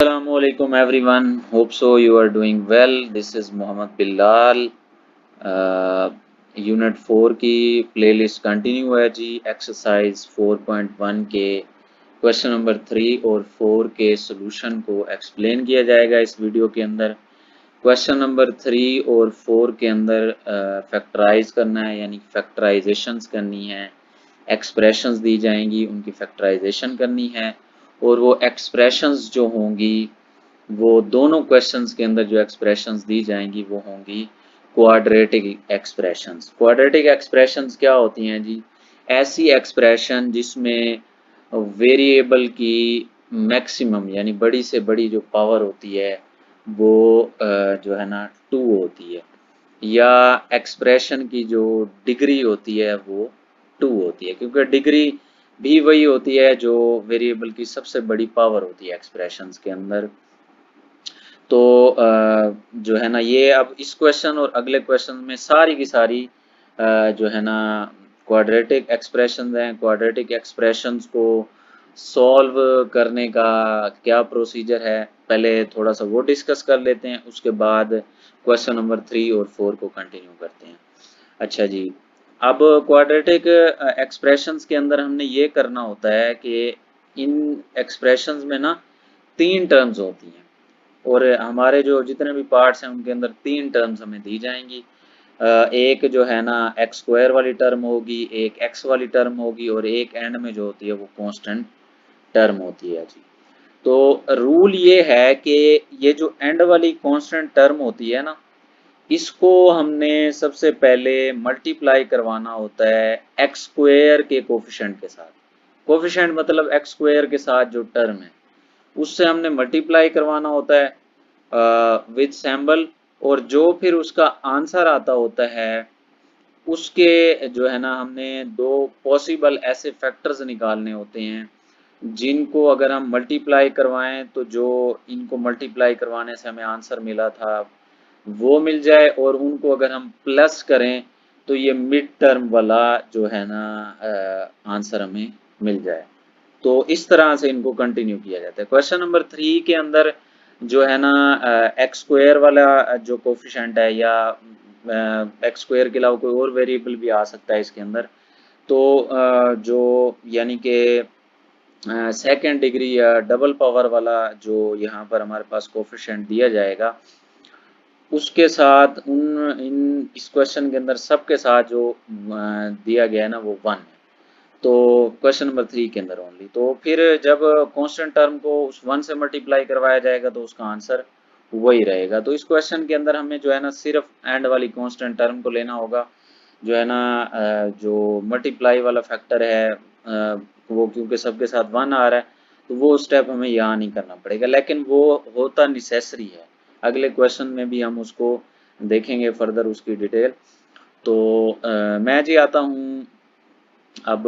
Assalamualaikum everyone. Hope so you are doing well. This is Mohammed Bilal. Unit 4 की playlist continue है जी। Exercise 4.1 के question number 3 और 4 के solution को explain किया जाएगा इस वीडियो के अंदर। क्वेश्चन नंबर 3 और 4 के अंदर फैक्टराइज करना है, यानी फैक्टराइजेशंस करनी है। एक्सप्रेशंस दी जाएंगी, उनकी फैक्टराइजेशन करनी है और वो एक्सप्रेशंस जो होंगी वो दोनों क्वेश्चंस के अंदर जो एक्सप्रेशंस दी जाएंगी वो होंगी क्वाड्रेटिक एक्सप्रेशंस। क्वाड्रेटिक एक्सप्रेशंस क्या होती हैं जी? ऐसी एक्सप्रेशन जिसमें वेरिएबल की मैक्सिमम यानी बड़ी से बड़ी जो पावर होती है वो जो है ना 2 होती है, या एक्सप्रेशन की जो डिग्री होती है वो 2 होती है, क्योंकि डिग्री भी वही होती है जो वेरिएबल की सबसे बड़ी पावर होती है एक्सप्रेशंस के अंदर। तो जो है ना ये अब इस क्वेश्चन और अगले क्वेश्चन में सारी की सारी जो है ना क्वाड्रेटिक एक्सप्रेशंस हैं। क्वाड्रेटिक एक्सप्रेशंस को सॉल्व करने का क्या प्रोसीजर है, पहले थोड़ा सा वो डिस्कस कर लेते हैं, उसके बाद क्वेश्चन नंबर 3 और 4 को कंटिन्यू करते हैं। अच्छा जी, अब क्वाड्रेटिक एक्सप्रेशंस के अंदर हमने ये करना होता है कि इन एक्सप्रेशंस में ना 3 टर्म्स होती हैं और हमारे जो जितने भी पार्ट्स हैं उनके अंदर 3 टर्म्स हमें दी जाएंगी। एक जो है ना एक्स स्क्वायर वाली टर्म होगी, एक एक्स वाली टर्म होगी और एक एंड में जो होती है वो कांस्टेंट टर्म होती है जी। तो रूल ये है कि ये जो एंड वाली कांस्टेंट टर्म होती है ना, इसको हमने सबसे पहले मल्टीप्लाई करवाना होता है एक्स स्क्वायर के कोफिशिएंट के साथ। कोफिशिएंट मतलब एक्स स्क्वायर के साथ जो टर्म है उससे हमने मल्टीप्लाई करवाना होता है विद सैम्बल, और जो फिर उसका आंसर आता होता है उसके जो है ना हमने दो पॉसिबल ऐसे फैक्टर्स निकालने होते हैं जिनको अगर हम मल्टीप्लाई करवाएं तो जो इनको मल्टीप्लाई करवाने से हमें आंसर मिला था वो मिल जाए, और उनको अगर हम प्लस करें तो ये मिड टर्म वाला जो है ना आंसर हमें मिल जाए। तो इस तरह से इनको कंटिन्यू किया जाता है। क्वेश्चन नंबर 3 के अंदर जो है ना एक्स स्क्वायर वाला जो कोफिशिएंट है, या एक्स स्क्वायर के अलावा कोई और वेरिएबल भी आ सकता है इसके अंदर, तो जो यानी कि सेकेंड डिग्री या डबल पावर वाला जो यहाँ पर हमारे पास कोफिशिएंट दिया जाएगा उसके साथ इन इस क्वेश्चन के अंदर सबके साथ जो दिया गया है ना वो 1 है। तो क्वेश्चन नंबर 3 के अंदर ओनली, तो फिर जब कांस्टेंट टर्म को उस 1 से मल्टीप्लाई करवाया जाएगा तो उसका आंसर वही रहेगा। तो इस क्वेश्चन के अंदर हमें जो है ना सिर्फ एंड वाली कांस्टेंट टर्म को लेना होगा। जो है ना जो मल्टीप्लाई वाला फैक्टर है वो क्योंकि सबके साथ 1 आ रहा है तो वो स्टेप हमें यहाँ नहीं करना पड़ेगा, लेकिन वो होता नेसेसरी है। अगले क्वेश्चन में भी हम उसको देखेंगे फर्दर उसकी डिटेल। तो मैं जी आता हूँ अब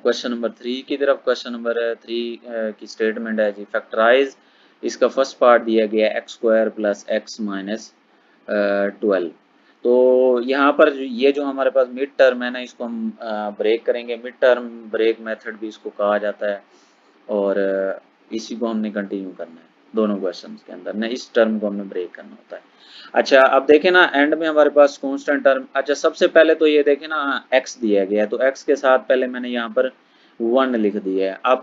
क्वेश्चन नंबर 3 की तरफ। क्वेश्चन नंबर 3 की स्टेटमेंट है जी फैक्टराइज। इसका फर्स्ट पार्ट दिया गया है x square plus x minus 12। तो यहाँ पर ये जो हमारे पास मिड टर्म है ना इसको हम ब्रेक करेंगे। मिड टर्म ब्रेक मेथड भी इसको कहा जाता है, और इसी को हमने कंटिन्यू करना है दोनों क्वेश्चंस के अंदर ना, इस टर्म को हमने ब्रेक करना होता है। अच्छा अब देखें ना एंड में हमारे पास कांस्टेंट टर्म। अच्छा सबसे पहले तो ये देखें ना x दिया गया है तो x के साथ पहले मैंने यहाँ पर 1 लिख दिया है। अब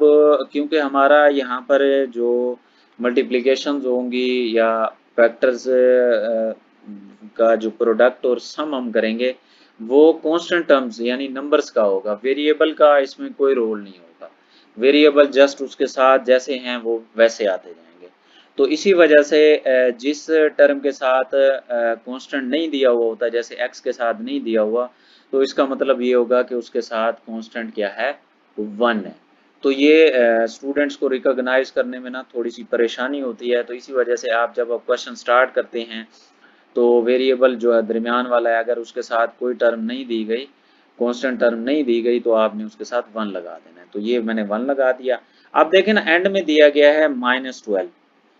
क्योंकि हमारा यहाँ पर जो मल्टीप्लिकेशन होंगी या फैक्टर्स का जो प्रोडक्ट और सम हम करेंगे वो कांस्टेंट टर्म्स यानी नंबर्स का होगा, वेरिएबल का इसमें कोई रोल नहीं होगा। वेरिएबल जस्ट उसके साथ जैसे हैं वो वैसे आते जाएंगे। तो इसी वजह से जिस टर्म के साथ कांस्टेंट नहीं दिया हुआ होता, जैसे x के साथ नहीं दिया हुआ, तो इसका मतलब ये होगा कि उसके साथ कांस्टेंट क्या है 1 है। तो ये स्टूडेंट्स को रिकॉग्नाइज करने में ना थोड़ी सी परेशानी होती है। तो इसी वजह से आप जब क्वेश्चन स्टार्ट करते हैं तो वेरिएबल जो है दरमियान वाला है, अगर उसके साथ कोई टर्म नहीं दी गई, कांस्टेंट टर्म नहीं दी गई, तो आपने उसके साथ 1 लगा देना है। तो ये मैंने 1 लगा दिया। अब देखें ना एंड में दिया गया है -12।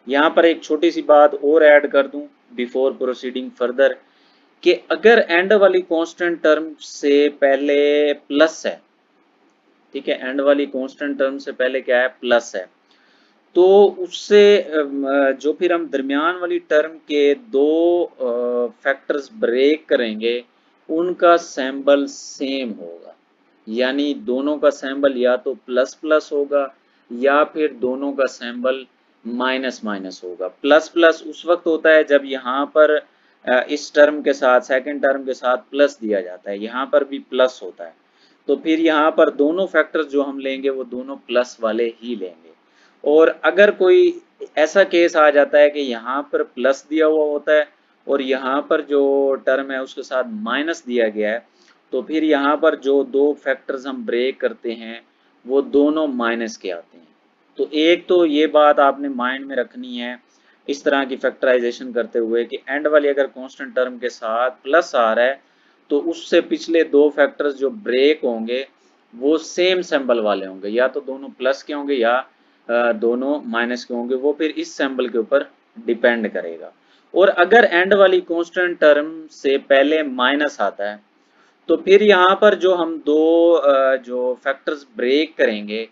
यहाँ पर एक छोटी सी बात और ऐड कर दूं बिफोर प्रोसीडिंग फर्दर, कि अगर एंड वाली कांस्टेंट टर्म से पहले प्लस है, ठीक है, एंड वाली कांस्टेंट टर्म से पहले क्या है प्लस है, तो उससे जो फिर हम दरमियान वाली टर्म के दो फैक्टर्स ब्रेक करेंगे उनका सैम्बल सेम होगा, यानी दोनों का सैम्बल या तो प्लस प्लस होगा या फिर दोनों का सैम्बल माइनस माइनस होगा। प्लस प्लस उस वक्त होता है जब यहाँ पर इस टर्म के साथ सेकंड टर्म के साथ प्लस दिया जाता है, यहाँ पर भी प्लस होता है, तो फिर यहाँ पर दोनों फैक्टर्स जो हम लेंगे वो दोनों प्लस वाले ही लेंगे। और अगर कोई ऐसा केस आ जाता है कि यहाँ पर प्लस दिया हुआ होता है और यहाँ पर जो टर्म है उसके साथ माइनस दिया गया है, तो फिर यहाँ पर जो दो फैक्टर्स हम ब्रेक करते हैं वो दोनों माइनस के आते हैं। तो एक तो ये बात आपने माइंड में रखनी है इस तरह की फैक्टराइजेशन करते हुए कि एंड वाली अगर कांस्टेंट टर्म के साथ प्लस आ रहा है तो उससे पिछले दो फैक्टर्स जो ब्रेक होंगे वो सेम सिंबल वाले होंगे, या तो दोनों प्लस के होंगे या दोनों माइनस के होंगे, वो फिर इस सिंबल के ऊपर डिपेंड करेगा। और अगर एंड वाली कांस्टेंट टर्म से पहले माइनस आता है तो फिर यहाँ पर जो हम दो जो फैक्टर्स ब्रेक करेंगे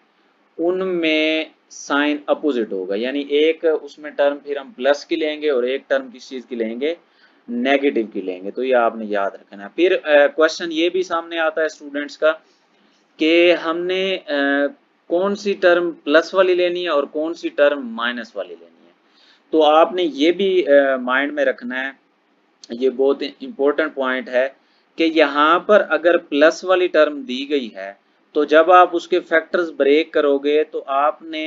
उनमें साइन अपोजिट होगा, यानी एक उसमें टर्म फिर हम प्लस की लेंगे और एक टर्म किस चीज की लेंगे, नेगेटिव की लेंगे। तो ये आपने याद रखना है। फिर क्वेश्चन ये भी सामने आता है स्टूडेंट्स का कि हमने कौन सी टर्म प्लस वाली लेनी है और कौन सी टर्म माइनस वाली लेनी है। तो आपने ये भी माइंड में रखना है, ये बहुत इंपॉर्टेंट पॉइंट है कि यहाँ पर अगर प्लस वाली टर्म दी गई है तो जब आप उसके फैक्टर्स ब्रेक करोगे तो आपने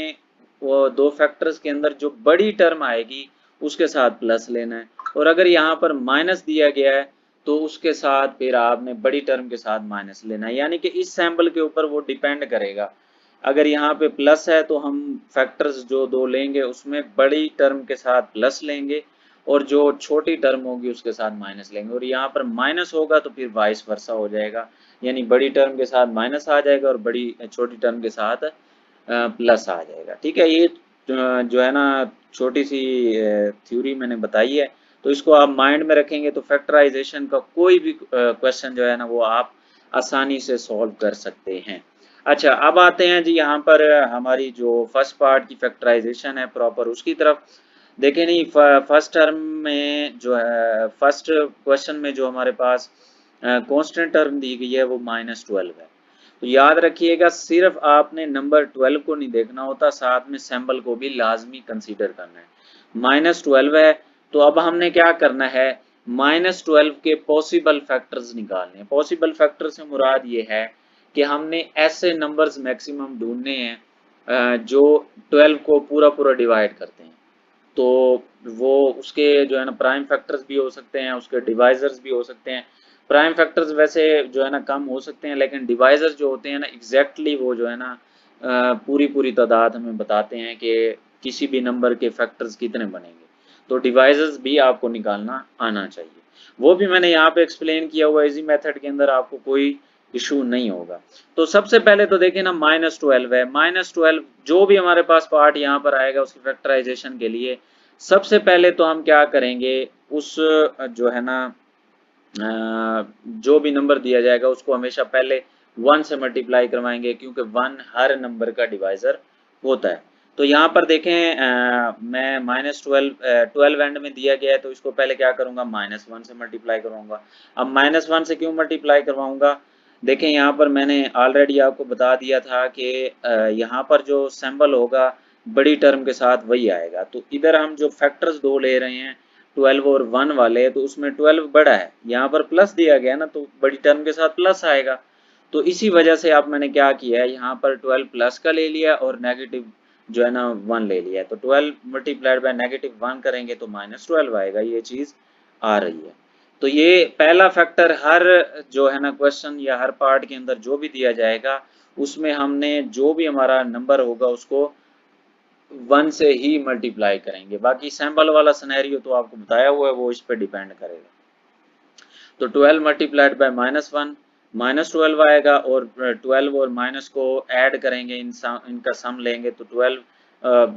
वो दो फैक्टर्स के अंदर जो बड़ी टर्म आएगी उसके साथ प्लस लेना है, और अगर यहाँ पर माइनस दिया गया है तो उसके साथ फिर आपने बड़ी टर्म के साथ माइनस लेना है, यानी कि इस सैम्पल के ऊपर वो डिपेंड करेगा। अगर यहाँ पे प्लस है तो हम फैक्टर्स जो दो लेंगे उसमें बड़ी टर्म के साथ प्लस लेंगे और जो छोटी टर्म होगी उसके साथ माइनस लेंगे, और यहाँ पर माइनस होगा तो फिर वाइस वर्सा हो जाएगा, यानी बड़ी टर्म के साथ माइनस आ जाएगा और बड़ी छोटी टर्म के साथ प्लस आ जाएगा। ठीक है, ये जो है ना छोटी सी थ्योरी मैंने बताई है, तो इसको आप माइंड में रखेंगे तो फैक्टराइजेशन का कोई भी क्वेश्चन जो है ना वो आप आसानी से सॉल्व कर सकते हैं। अच्छा, अब आते हैं जी यहाँ पर हमारी जो फर्स्ट पार्ट की फैक्टराइजेशन है प्रॉपर उसकी तरफ। देखें नहीं, फर्स्ट टर्म में जो है फर्स्ट क्वेश्चन में जो हमारे पास कांस्टेंट टर्म दी गई है वो -12 है। तो याद रखिएगा सिर्फ आपने नंबर 12 को नहीं देखना होता, साथ में सिंबल को भी लाजमी कंसीडर करना है। -12 है तो अब हमने क्या करना है, -12 के पॉसिबल फैक्टर्स निकालने हैं। पॉसिबल फैक्टर से मुराद ये है कि हमने ऐसे नंबर्स मैक्सिमम ढूंढने हैं जो 12 को पूरा पूरा डिवाइड करते हैं। तो वो उसके जो है ना प्राइम फैक्टर्स भी हो सकते हैं, उसके डिवाइजर्स भी हो सकते हैं। प्राइम फैक्टर्स वैसे जो है ना कम हो सकते हैं, लेकिन डिवाइजर्स जो होते हैं ना एग्जैक्टली वो जो है ना पूरी पूरी तादाद हमें बताते हैं कि किसी भी नंबर के फैक्टर्स कितने बनेंगे। तो डिवाइजर्स भी आपको निकालना आना चाहिए, वो भी मैंने यहाँ पे एक्सप्लेन किया हुआ इजी मेथड के अंदर, आपको कोई इशू नहीं होगा। तो सबसे पहले तो देखें ना -12 है, -12 जो भी हमारे पास पार्ट यहाँ पर आएगा उसकी फैक्टराइजेशन के लिए सबसे पहले तो हम क्या करेंगे, उस जो है ना जो भी नंबर दिया जाएगा उसको हमेशा पहले 1 से मल्टीप्लाई करवाएंगे, क्योंकि 1 हर नंबर का डिवाइजर होता है। तो यहाँ पर देखें मैं -12 एंड में दिया गया है तो इसको पहले क्या करूँगा, -1 से मल्टीप्लाई करवाऊंगा। अब -1 से क्यों मल्टीप्लाई करवाऊंगा, देखें यहाँ पर मैंने ऑलरेडी आपको बता दिया था कि यहाँ पर जो सिंबल होगा बड़ी टर्म के साथ वही आएगा। तो इधर हम जो फैक्टर्स दो ले रहे हैं 12 और 1 वाले, तो उसमें 12 बड़ा है, यहाँ पर प्लस दिया गया ना तो बड़ी टर्म के साथ प्लस आएगा। तो इसी वजह से अब मैंने क्या किया है, यहाँ पर 12 प्लस का ले लिया और नेगेटिव जो है ना 1 ले लिया है। तो 12 मल्टीप्लाइड बाय -1 करेंगे तो -12 आएगा, ये चीज़ आ रही है। तो ये पहला फैक्टर हर जो है ना क्वेश्चन या हर पार्ट के अंदर जो भी दिया जाएगा उसमें हमने जो भी हमारा नंबर होगा उसको 1 से ही मल्टीप्लाई करेंगे। बाकी सैंपल वाला सिनेरियो तो आपको बताया हुआ है, वो इस पे डिपेंड करेगा। तो 12 मल्टीप्लाइड बाय -1 -12 आएगा, और 12 और माइनस को ऐड करेंगे, इनका सम लेंगे तो 12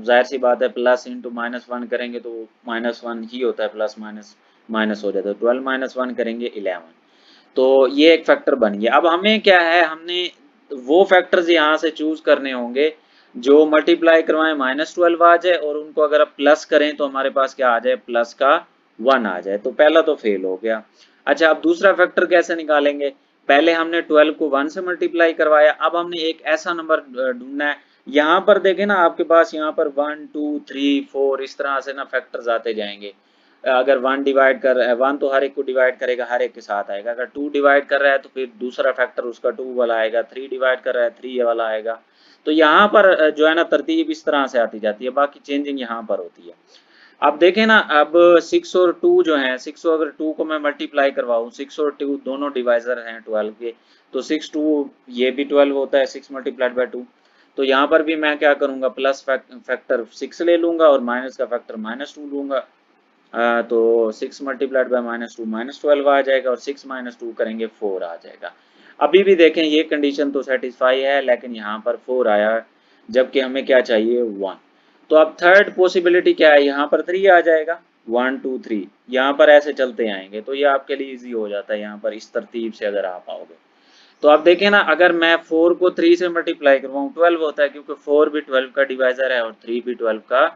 जाहिर सी बात है प्लस इंटू -1 करेंगे तो -1 ही होता है, प्लस माइनस माइनस हो जाता है। 12 - 1 करेंगे 11। तो ये एक फैक्टर बन गया। अब हमें क्या है, हमने वो फैक्टर्स यहाँ से चूज करने होंगे जो मल्टीप्लाई करवाएं -12 आ जाए और उनको अगर आप प्लस करें तो हमारे पास क्या आ जाए, प्लस का 1 आ जाए। तो पहला तो फेल हो गया। अच्छा, अब दूसरा फैक्टर कैसे निकालेंगे? पहले हमने 12 को 1 से मल्टीप्लाई करवाया, अब हमने एक ऐसा नंबर ढूंढना है। यहाँ पर देखें ना, आपके पास यहाँ पर 1 2 3 4 इस तरह से ना फैक्टर्स आते जाएंगे। अगर 1 डिवाइड कर रहा है, 1 तो हर एक को डिवाइड करेगा, हर एक के साथ आएगा। अगर 2 डिवाइड कर रहा है तो फिर दूसरा फैक्टर उसका 2 वाला आएगा। 3 डिवाइड कर रहा है, 3 वाला आएगा। तो यहाँ पर जो है ना तरतीब इस तरह से आती जाती है, बाकी चेंजिंग यहाँ पर होती है। अब देखें ना, अब 6 और 2 जो है, 6 अगर 2 को मैं मल्टीप्लाई करवाऊँ, 6 और 2 दोनों डिवाइजर हैं 12 के, तो 6 2 ये भी 12 होता है, 6 मल्टीप्लाइड बाई 2। तो यहाँ पर भी मैं क्या करूँगा, प्लस फैक्टर 6 ले लूँगा और माइनस का फैक्टर -2 लूँगा। तो 6 मल्टीप्लाइड बाय -2 -12 आ जाएगा और 6 -2 करेंगे 4 आ जाएगा। अभी भी देखें ये कंडीशन तो सेटिस्फाई है, लेकिन यहाँ पर 4 आया जबकि हमें क्या चाहिए, 1। तो अब थर्ड पॉसिबिलिटी क्या है, यहाँ पर 3 आ जाएगा, 1 2 3 यहाँ पर ऐसे चलते आएंगे। तो ये आपके लिए इजी हो जाता है यहाँ पर इस तरतीब से अगर आप आओगे। तो आप देखें ना, अगर मैं 4 को 3 से मल्टीप्लाई करवाऊँ 12 होता है, क्योंकि 4 भी 12 का डिवाइजर है और 3 भी 12 का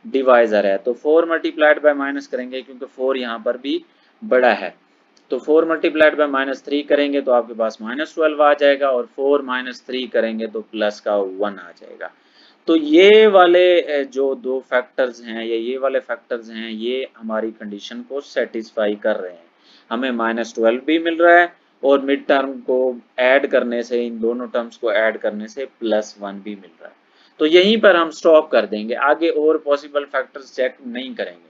डिवाइजर है। तो 4 मल्टीप्लाइड बाय माइनस करेंगे क्योंकि 4 यहाँ पर भी बड़ा है। तो 4 मल्टीप्लाइड बाय -3 करेंगे तो आपके पास -12 आ जाएगा और 4 -3 करेंगे तो प्लस का 1 आ जाएगा। तो ये वाले जो दो फैक्टर्स हैं या ये वाले फैक्टर्स हैं, ये हमारी कंडीशन को सेटिस्फाई कर रहे हैं। हमें -12 भी मिल रहा है और मिड टर्म को ऐड करने से, इन दोनों टर्म्स को ऐड करने से +1 भी मिल रहा है। तो यहीं पर हम स्टॉप कर देंगे, आगे और पॉसिबल फैक्टर्स चेक नहीं करेंगे।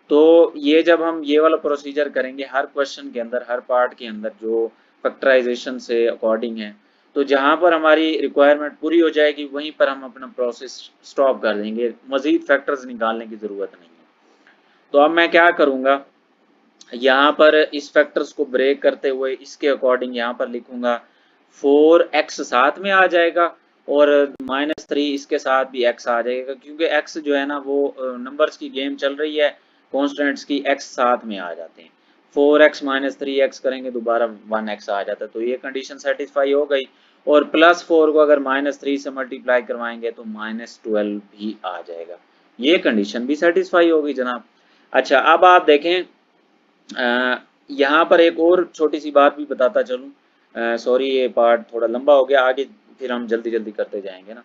तो ये जब हम ये वाला प्रोसीजर करेंगे हर क्वेश्चन के अंदर, हर पार्ट के अंदर जो फैक्टराइजेशन से अकॉर्डिंग है, तो जहाँ पर हमारी रिक्वायरमेंट पूरी हो जाएगी वहीं पर हम अपना प्रोसेस स्टॉप कर देंगे, मजीद फैक्टर्स निकालने की ज़रूरत नहीं है। तो अब मैं क्या करूँगा, यहाँ पर इस फैक्टर्स को ब्रेक करते हुए इसके अकॉर्डिंग यहाँ पर लिखूंगा 4x साथ में आ जाएगा और -3 इसके साथ भी x आ जाएगा, क्योंकि x जो है ना वो नंबर्स की गेम चल रही है, कॉन्स्टेंट्स की x साथ में आ जाते हैं। 4x -3x करेंगे दोबारा 1x आ जाता है। तो ये कंडीशन सेटिस्फाई हो गई। और +4 को अगर -3 से मल्टीप्लाई करवाएंगे तो -12 भी आ जाएगा। ये कंडीशन भी सेटिस्फाई होगी जनाब। अच्छा, अब आप देखें, यहाँ पर एक और छोटी सी बात भी बताता चलूँ। सॉरी, ये पार्ट थोड़ा लंबा हो गया, आगे फिर हम जल्दी जल्दी करते जाएंगे ना।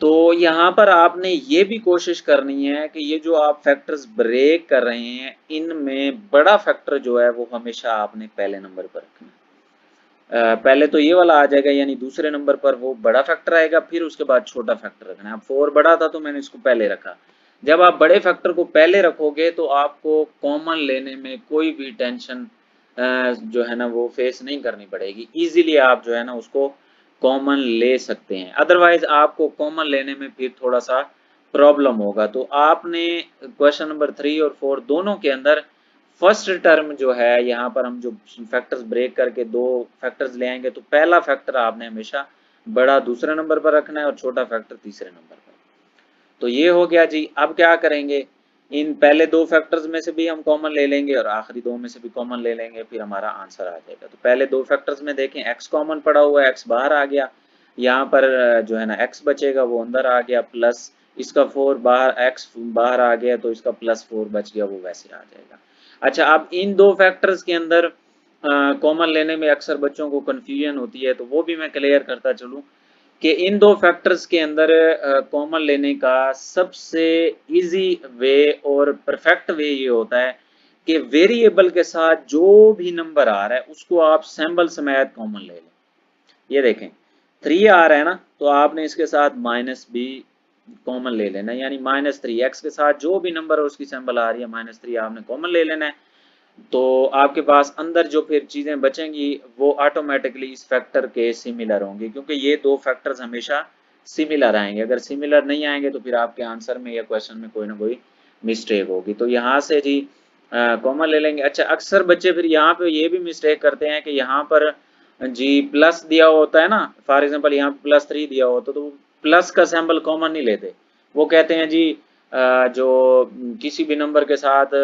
तो यहाँ पर आपने ये भी कोशिश करनी है कि ये जो आप फैक्टर्स ब्रेक कर रहे हैं, इनमें बड़ा फैक्टर जो है वो हमेशा आपने पहले नंबर पर रखना है। पहले तो ये वाला आ जाएगा, यानी दूसरे नंबर पर वो बड़ा फैक्टर आएगा, फिर उसके बाद छोटा फैक्टर रखना है। अब 4 बड़ा था तो मैंने इसको पहले रखा। जब आप बड़े फैक्टर को पहले रखोगे तो आपको कॉमन लेने में कोई भी टेंशन जो है ना वो फेस नहीं करनी पड़ेगी। इजीली आप जो है ना उसको कॉमन ले सकते हैं। अदरवाइज आपको कॉमन लेने में फिर थोड़ा सा प्रॉब्लम होगा। तो आपने क्वेश्चन नंबर 3 और 4 दोनों के अंदर फर्स्ट टर्म जो है, यहाँ पर हम जो फैक्टर्स ब्रेक करके दो फैक्टर्स ले आएंगे, तो पहला फैक्टर आपने हमेशा बड़ा दूसरे नंबर पर रखना है और छोटा फैक्टर तीसरे नंबर पर। तो ये हो गया जी। अब क्या करेंगे, इन पहले दो फैक्टर्स में से भी हम कॉमन ले लेंगे और आखिरी दो में से भी कॉमन ले लेंगे, फिर हमारा आंसर आ जाएगा। तो पहले दो फैक्टर्स में देखें, x कॉमन पड़ा हुआ है, x बाहर आ गया, यहाँ पर जो है ना x बचेगा वो अंदर आ गया, प्लस इसका 4 बाहर, x बाहर आ गया तो इसका +4 बच गया, वो वैसे आ जाएगा। अच्छा, अब इन दो फैक्टर्स के अंदर कॉमन लेने में अक्सर बच्चों को कन्फ्यूजन होती है, तो वो भी मैं क्लियर करता चलूँ कि इन दो फैक्टर्स के अंदर कॉमन लेने का सबसे इजी वे और परफेक्ट वे ये होता है कि वेरिएबल के साथ जो भी नंबर आ रहा है उसको आप सिंबल समेत कॉमन ले लें। ये देखें 3 आ रहा है ना, तो आपने इसके साथ माइनस भी कॉमन ले लेना है, यानी -3 x के साथ जो भी नंबर है उसकी सिंबल आ रही है -3 आपने कॉमन ले लेना है। तो आपके पास अंदर जो फिर चीज़ें बचेंगी वो ऑटोमेटिकली इस फैक्टर के सिमिलर होंगी, क्योंकि ये दो फैक्टर्स हमेशा सिमिलर आएंगे। अगर सिमिलर नहीं आएंगे तो फिर आपके आंसर में या क्वेश्चन में कोई ना कोई मिस्टेक होगी। तो यहाँ से जी कॉमन ले लेंगे। अच्छा, अक्सर बच्चे फिर यहाँ पे ये भी मिस्टेक करते हैं कि यहाँ पर जी प्लस दिया होता है ना, फॉर एग्जांपल यहाँ +3 दिया होता तो प्लस का सिंबल कॉमन नहीं लेते। वो कहते हैं जी जो किसी भी नंबर के साथ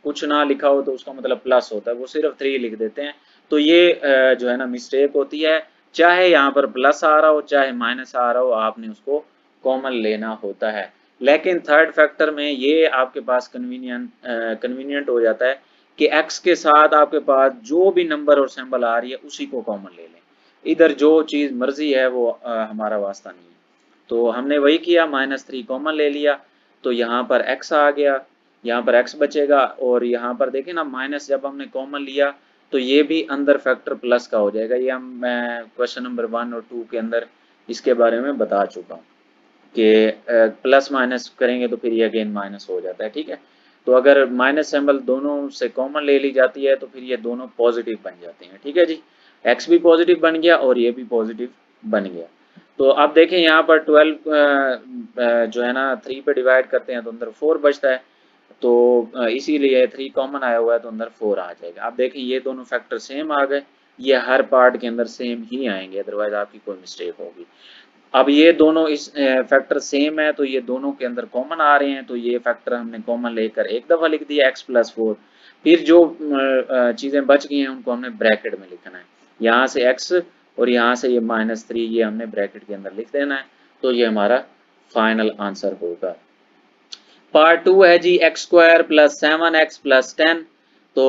कुछ ना लिखा हो तो उसका मतलब प्लस होता है, वो सिर्फ 3 लिख देते हैं। तो ये जो है ना मिस्टेक होती है। चाहे यहाँ पर प्लस आ रहा हो चाहे माइनस आ रहा हो, आपने उसको कॉमन लेना होता है। लेकिन थर्ड फैक्टर में ये आपके पास कन्वीनियंट हो जाता है कि x के साथ आपके पास जो भी नंबर और सिंबल आ रही है उसी को कॉमन ले लें, इधर जो चीज़ मर्जी है वो हमारा वास्ता नहीं है। तो हमने वही किया, -3 कॉमन ले लिया, तो यहाँ पर x आ गया, यहाँ पर x बचेगा, और यहाँ पर देखें ना माइनस जब हमने कॉमन लिया तो ये भी अंदर फैक्टर प्लस का हो जाएगा। ये मैं क्वेश्चन नंबर 1 और 2 के अंदर इसके बारे में बता चुका हूँ कि प्लस माइनस करेंगे तो फिर ये अगेन माइनस हो जाता है, ठीक है। तो अगर माइनस सिंबल दोनों से कॉमन ले ली जाती है तो फिर ये दोनों पॉजिटिव बन जाते हैं, ठीक है जी। x भी पॉजिटिव बन गया और ये भी पॉजिटिव बन गया। तो आप देखें यहाँ पर 12 जो है ना 3 पे डिवाइड करते हैं तो अंदर 4 बचता है, तो इसीलिए 3 कॉमन आया हुआ है तो अंदर 4 आ जाएगा। आप देखें ये दोनों फैक्टर सेम आ गए, ये हर पार्ट के अंदर सेम ही आएंगे, अदरवाइज आपकी कोई मिस्टेक होगी। अब ये दोनों इस फैक्टर सेम है तो ये दोनों के अंदर कॉमन आ रहे हैं, तो ये फैक्टर हमने कॉमन लेकर एक दफ़ा लिख दिया x+4। फिर जो चीज़ें बच गई हैं उनको हमने ब्रैकेट में लिखना है, यहाँ से x और यहाँ से ये -3 ये हमने ब्रैकेट के अंदर लिख देना है, तो ये हमारा फाइनल आंसर होगा। पार्ट 2 है जी x² + 7x + 10। तो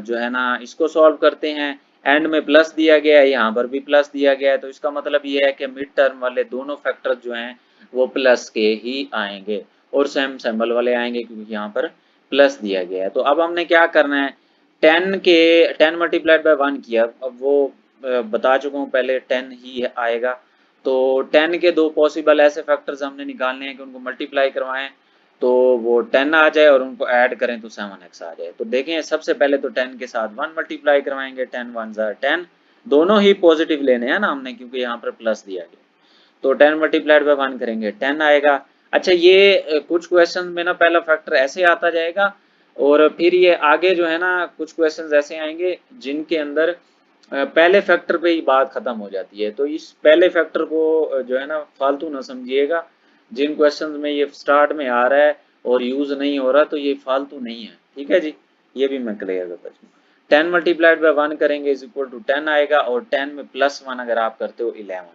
जो है ना इसको सॉल्व करते हैं। एंड में प्लस दिया गया है, यहाँ पर भी प्लस दिया गया है, तो इसका मतलब ये है कि मिड टर्म वाले दोनों फैक्टर जो हैं वो प्लस के ही आएंगे और सेम सिंबल वाले आएंगे क्योंकि यहाँ पर प्लस दिया गया है। तो अब हमने क्या करना है, 10 मल्टीप्लाइड बाय 1 किया, अब वो बता चुका हूँ पहले 10 ही आएगा। तो 10 के दो पॉसिबल ऐसे फैक्टर्स हमने निकालने हैं कि उनको मल्टीप्लाई करवाएं तो वो 10 आ जाए और उनको ऐड करें तो 7x आ जाए। तो देखें सबसे पहले तो 10 के साथ 1 मल्टीप्लाई करवाएंगे, 10 1 ज़ा 10, दोनों ही पॉजिटिव लेने हैं ना हमने क्योंकि यहाँ पर प्लस दिया गया। तो 10 मल्टीप्लाइड बाय 1 करेंगे 10 आएगा। अच्छा ये कुछ क्वेश्चन में ना पहला फैक्टर ऐसे आता जाएगा और फिर ये आगे जो है ना कुछ क्वेश्चन ऐसे आएंगे जिनके अंदर पहले फैक्टर पे ही बात खत्म हो जाती है। तो इस पहले फैक्टर को जो है ना फालतू ना समझिएगा, जिन क्वेश्चंस में ये स्टार्ट में आ रहा है और यूज नहीं हो रहा तो ये फालतू नहीं है, ठीक है जी। ये भी मैं क्लियर करता हूँ। 10 मल्टीप्लाइड बाय 1 करेंगे इज इक्वल टू 10 आएगा और 10 में +1 अगर आप करते हो 11,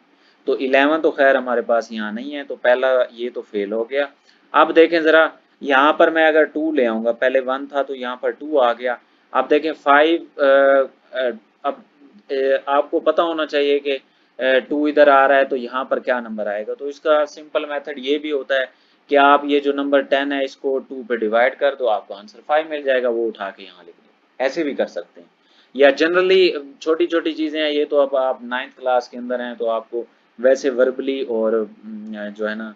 तो 11 तो खैर हमारे पास यहाँ नहीं है तो पहला ये तो फेल हो गया। अब देखें जरा यहाँ पर मैं अगर 2 ले आऊंगा, पहले 1 था तो यहाँ पर 2 आ गया। अब देखें 5 अब आपको पता होना चाहिए कि 2 इधर आ रहा है तो यहाँ पर क्या नंबर आएगा। तो इसका सिंपल मेथड ये भी होता है कि आप ये जो नंबर 10 है इसको 2 पे डिवाइड कर दो, आपको आंसर 5 मिल जाएगा, वो उठा के यहाँ लिख दो, ऐसे भी कर सकते हैं। या जनरली छोटी छोटी चीज़ें हैं, ये तो अब आप 9th क्लास के अंदर हैं तो आपको वैसे वर्बली और जो है ना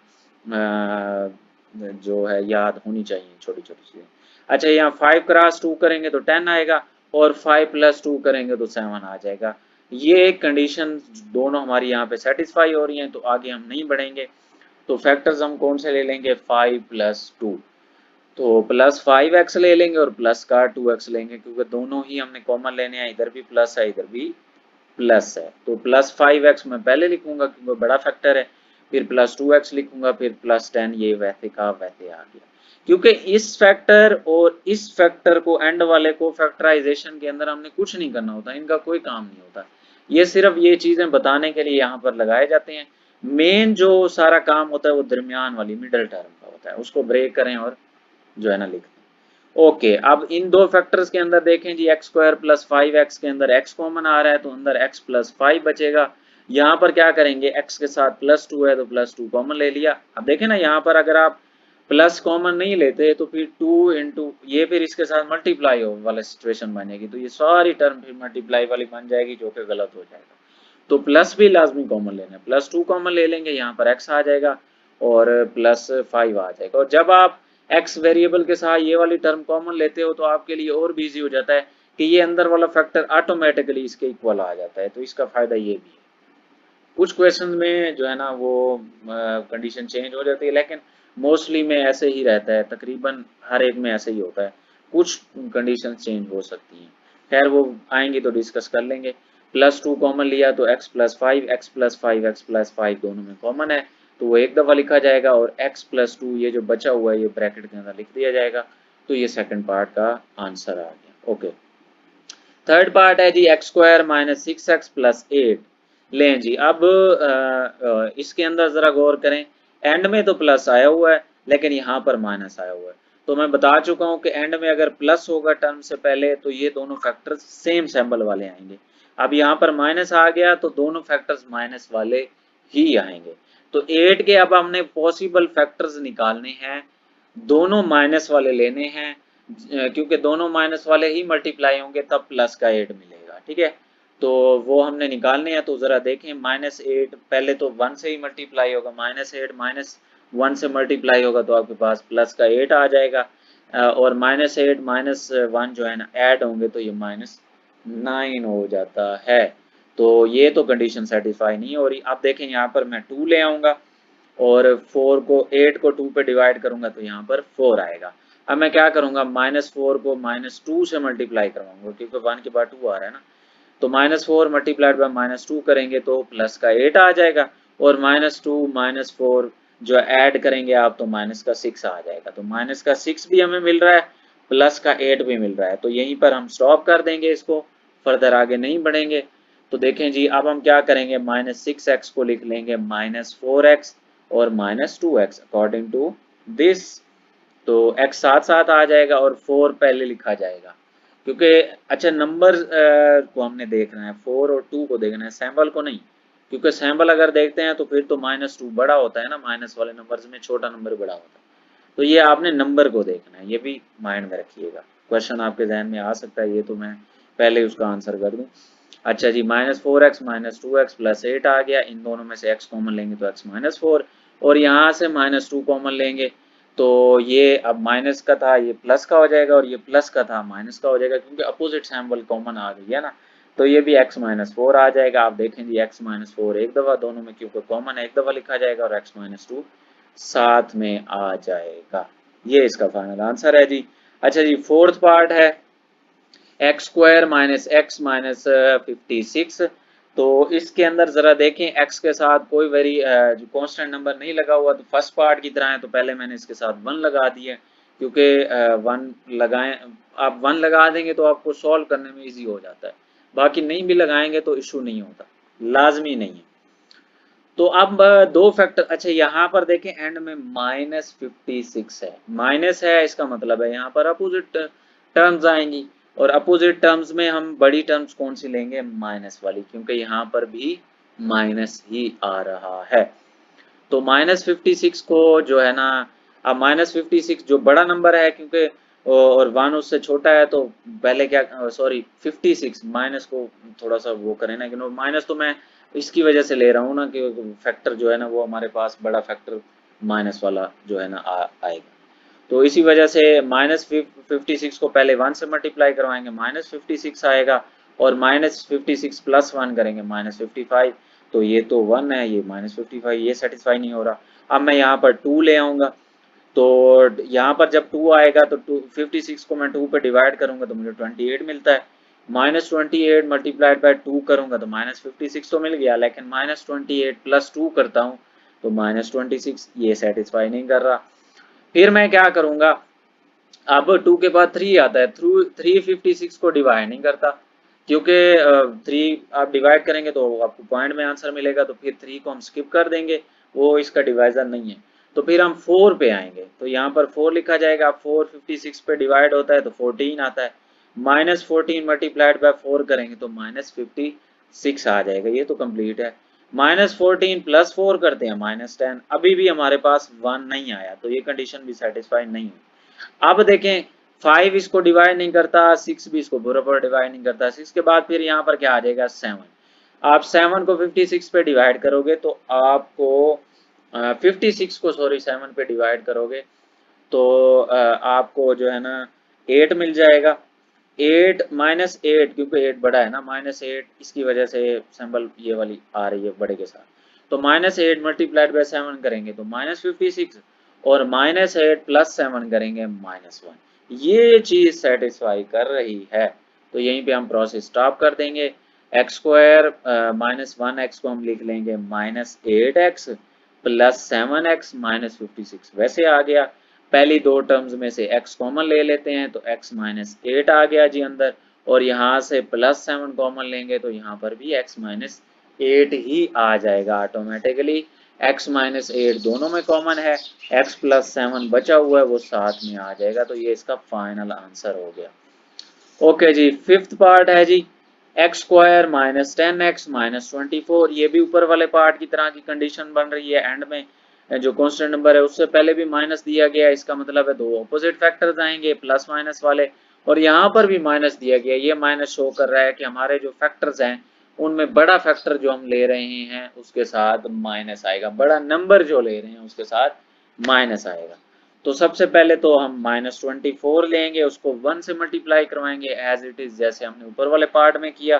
जो है याद होनी चाहिए छोटी छोटी चीज़ें। अच्छा यहाँ 5 क्रॉस 2 करेंगे तो 10 आएगा और 5 + 2 करेंगे तो 7 आ जाएगा। ये कंडीशन दोनों हमारी यहाँ पे सेटिस्फाई हो रही हैं तो आगे हम नहीं बढ़ेंगे। तो फैक्टर्स हम कौन से ले लेंगे, 5 + 2, तो +5x ले लेंगे और प्लस का 2x लेंगे क्योंकि दोनों ही हमने कॉमन लेने हैं, इधर भी प्लस है इधर भी प्लस है। तो +5x मैं पहले लिखूंगा क्योंकि बड़ा फैक्टर है, फिर +2x लिखूंगा, फिर +10, ये वैसे का वैसे आ गया। क्योंकि इस फैक्टर और इस फैक्टर को एंड वाले को फैक्टराइजेशन के अंदर हमने कुछ नहीं करना होता, इनका कोई काम नहीं होता, ये सिर्फ ये चीजें बताने के लिए यहाँ पर लगाए जाते हैं। मेन जो सारा काम होता है वो दरमियान वाली मिडल टर्म का होता है, उसको ब्रेक करें और जो है ना लिख दें। ओके अब इन दो फैक्टर्स के अंदर देखें जी x² + 5x के अंदर x कॉमन आ रहा है तो अंदर x + 5 बचेगा। यहाँ पर क्या करेंगे, x के साथ +2 है तो +2 कॉमन ले लिया। अब देखें ना यहाँ पर अगर आप प्लस कॉमन नहीं लेते तो फिर 2 इंटू ये फिर इसके साथ मल्टीप्लाई हो वाला सिचुएशन बनेगी, तो ये सारी टर्म फिर मल्टीप्लाई वाली बन जाएगी जो कि गलत हो जाएगा। तो प्लस भी लाजमी कॉमन लेना है, +2 कॉमन ले लेंगे, यहाँ पर x आ जाएगा और +5 आ जाएगा। और जब आप x वेरिएबल के साथ ये वाली टर्म कॉमन लेते हो तो आपके लिए और भी ईजी हो जाता है कि ये अंदर वाला फैक्टर ऑटोमेटिकली इसके इक्वल आ जाता है, तो इसका फायदा ये भी है। कुछ क्वेश्चन में जो है ना वो कंडीशन चेंज हो जाती है, लेकिन मोस्टली में ऐसे ही रहता है, तकरीबन हर एक में ऐसे ही होता है, कुछ कंडीशन चेंज हो सकती हैं। खैर वो आएंगी तो डिस्कस कर लेंगे। +2 कॉमन लिया तो x + 5 x + 5 x + 5 दोनों में कॉमन है तो वो एक दफ़ा लिखा जाएगा और x + 2 ये जो बचा हुआ है ये ब्रैकेट के अंदर लिख दिया जाएगा। तो ये सेकंड पार्ट का आंसर आ गया। ओके, थर्ड पार्ट है जी x² - 6x + 8। लें जी। अब इसके अंदर जरा गौर करें, एंड में तो प्लस आया हुआ है लेकिन यहाँ पर माइनस आया हुआ है। तो मैं बता चुका हूँ कि एंड में अगर प्लस होगा टर्म से पहले तो ये दोनों फैक्टर्स सेम सिंबल वाले आएंगे। अब यहाँ पर माइनस आ गया तो दोनों फैक्टर्स माइनस वाले ही आएंगे। तो 8 के अब हमने पॉसिबल फैक्टर्स निकालने हैं, दोनों माइनस वाले लेने हैं, क्योंकि दोनों माइनस वाले ही मल्टीप्लाई होंगे तब प्लस का 8 मिलेगा। ठीक है, तो वो हमने निकालने हैं। तो जरा देखें, -8 पहले तो 1 से ही मल्टीप्लाई होगा, -8 -1 से मल्टीप्लाई होगा तो आपके पास प्लस का 8 आ जाएगा, और -8 -1 जो है ना ऐड होंगे तो ये -9 हो जाता है। तो ये तो कंडीशन सेटिस्फाई नहीं हो रही। अब देखें यहाँ पर मैं 2 ले आऊंगा और 8 को 2 पे डिवाइड करूंगा तो यहाँ पर 4 आएगा। अब मैं क्या करूंगा, -4 को -2 से मल्टीप्लाई करवाऊंगा क्योंकि 1 के बाद 2 आ रहा है ना। तो -4 मल्टीप्लाइड बाय -2 करेंगे तो प्लस का 8 आ जाएगा, और -2 -4 जो ऐड करेंगे आप तो माइनस का 6 आ जाएगा। तो माइनस का 6 भी हमें मिल रहा है, प्लस का 8 भी मिल रहा है। तो यहीं पर हम स्टॉप कर देंगे, इसको फर्दर आगे नहीं बढ़ेंगे। तो देखें जी, अब हम क्या करेंगे, -6x को लिख लेंगे -4x और -2x अकॉर्डिंग टू दिस। तो x साथ साथ आ जाएगा और 4 पहले लिखा जाएगा, क्योंकि अच्छा नंबर को हमने देखना है, 4 और 2 को देखना है, सैम्बल को नहीं। क्योंकि सैम्बल अगर देखते हैं तो फिर तो -2 बड़ा होता है ना, माइनस वाले नंबर्स में छोटा नंबर बड़ा होता है। तो ये आपने नंबर को देखना है, ये भी माइंड में रखिएगा। क्वेश्चन आपके जहन में आ सकता है, ये तो मैं पहले उसका आंसर कर दूं। अच्छा जी, -4x -2x +8 आ गया। इन दोनों में से x कॉमन लेंगे तो x -4, और यहाँ से -2 कॉमन लेंगे तो ये अब माइनस का था ये प्लस का हो जाएगा, और ये प्लस का था माइनस का हो जाएगा, क्योंकि अपोजिट सिंबल कॉमन आ गई है ना। तो ये भी x -4 आ जाएगा। आप देखें जी, x -4 एक दफ़ा दोनों में क्योंकि कॉमन है एक दफ़ा लिखा जाएगा, और x -2 साथ में आ जाएगा। ये इसका फाइनल आंसर है जी। अच्छा जी, फोर्थ पार्ट है x² - x - 56। तो इसके अंदर जरा देखें, x के साथ कोई वेरी जो कांस्टेंट नंबर नहीं लगा हुआ, तो फर्स्ट पार्ट की तरह है। तो पहले मैंने इसके साथ 1 लगा दिया, क्योंकि 1 लगाएं, आप 1 लगा देंगे तो आपको सॉल्व करने में इजी हो जाता है। बाकी नहीं भी लगाएंगे तो इशू नहीं होता, लाजमी नहीं है। तो अब दो फैक्टर, अच्छा यहाँ पर देखें एंड में -56 है, माइनस है, इसका मतलब है यहाँ पर अपोजिट टर्म्स आएंगी, और अपोजिट टर्म्स में हम बड़ी टर्म्स कौन सी लेंगे, माइनस वाली, क्योंकि यहाँ पर भी माइनस ही आ रहा है। तो -56 को जो है ना, अब -56 जो बड़ा नंबर है, क्योंकि और 1 उससे छोटा है, तो पहले क्या, सॉरी 56 माइनस को थोड़ा सा वो करें ना, कि माइनस तो मैं इसकी वजह से ले रहा हूँ ना कि फैक्टर जो है ना वो हमारे पास बड़ा फैक्टर माइनस वाला जो है ना आएगा। तो इसी वजह से -56 को पहले 1 से मल्टीप्लाई करवाएंगे, -56 आएगा, और -56 + 1 करेंगे -55। तो ये तो 1 है, ये -55, ये सेटिस्फाई नहीं हो रहा। अब मैं यहाँ पर 2 ले आऊंगा, तो यहाँ पर जब 2 आएगा तो 56 को मैं 2 पे डिवाइड करूंगा तो मुझे 28 मिलता है। -28 मल्टीप्लाइड बाय 2 करूंगा तो -56 तो मिल गया, लेकिन -28 + 2 करता हूँ तो -26, ये सेटिस्फाई नहीं कर रहा। फिर मैं क्या करूंगा, अब 2 के बाद 3 आता है, 356 को डिवाइड नहीं करता, क्योंकि 3 आप डिवाइड करेंगे तो आपको पॉइंट में आंसर मिलेगा, तो फिर 3 को हम स्किप कर देंगे, वो इसका डिवाइजर नहीं है। तो फिर हम 4 पे आएंगे, तो यहाँ पर 4 लिखा जाएगा। 4 56 पे डिवाइड होता है तो 14 आता है, -14 मल्टीप्लाइड बाय 4 करेंगे तो -56 आ जाएगा। ये तो कंप्लीट है। -14 + 4 करते हैं -10, अभी भी हमारे पास 1 नहीं आया, तो ये कंडीशन भी सेटिस्फाई नहीं हुई। अब देखें 5 इसको डिवाइड नहीं करता, 6 भी इसको बराबर डिवाइड नहीं करता। 6 के बाद फिर यहाँ पर क्या आ जाएगा, 7। आप 7 को 56 पे डिवाइड करोगे तो आपको 56 को सॉरी 7 पे डिवाइड करोगे तो आपको जो है ना 8 मिल जाएगा। 8 -8, क्योंकि 8 बड़ा है ना, -8 इसकी वजह से सिंबल ये वाली आ रही है बड़े के साथ। तो -8 मल्टीप्लाइड बाय 7 करेंगे तो -56, और -8 + 7 करेंगे -1। ये चीज सेटिस्फाई कर रही है, तो यहीं पे हम प्रोसेस स्टॉप कर देंगे। x² -1x को हम लिख लेंगे -8x + 7x -56, वैसे आ गया। पहली दो टर्म्स में से x कॉमन ले लेते हैं तो x -8 आ गया जी अंदर, और यहाँ से +7 कॉमन लेंगे तो यहाँ पर भी x 8 ही आ जाएगा ऑटोमेटिकली। x माइनस 8 दोनों में कॉमन है, x प्लस 7 बचा हुआ है वो साथ में आ जाएगा, तो ये इसका फाइनल आंसर हो गया। ओके जी, फिफ्थ पार्ट है जी x square minus 10x minus 24। ये भी ऊपर वाले पार्ट की तरह की कंडीशन बन रही है, एंड में जो कांस्टेंट नंबर है उससे पहले भी माइनस दिया गया है, इसका मतलब है दो ऑपोजिट फैक्टर्स आएंगे प्लस माइनस वाले, और यहाँ पर भी माइनस दिया गया है। ये माइनस शो कर रहा है कि हमारे जो फैक्टर्स हैं उनमें बड़ा फैक्टर जो हम ले रहे हैं उसके साथ माइनस आएगा, बड़ा नंबर जो ले रहे हैं उसके साथ माइनस आएगा। तो सबसे पहले तो हम -24 लेंगे, उसको 1 से मल्टीप्लाई करवाएंगे एज इट इज, जैसे हमने ऊपर वाले पार्ट में किया।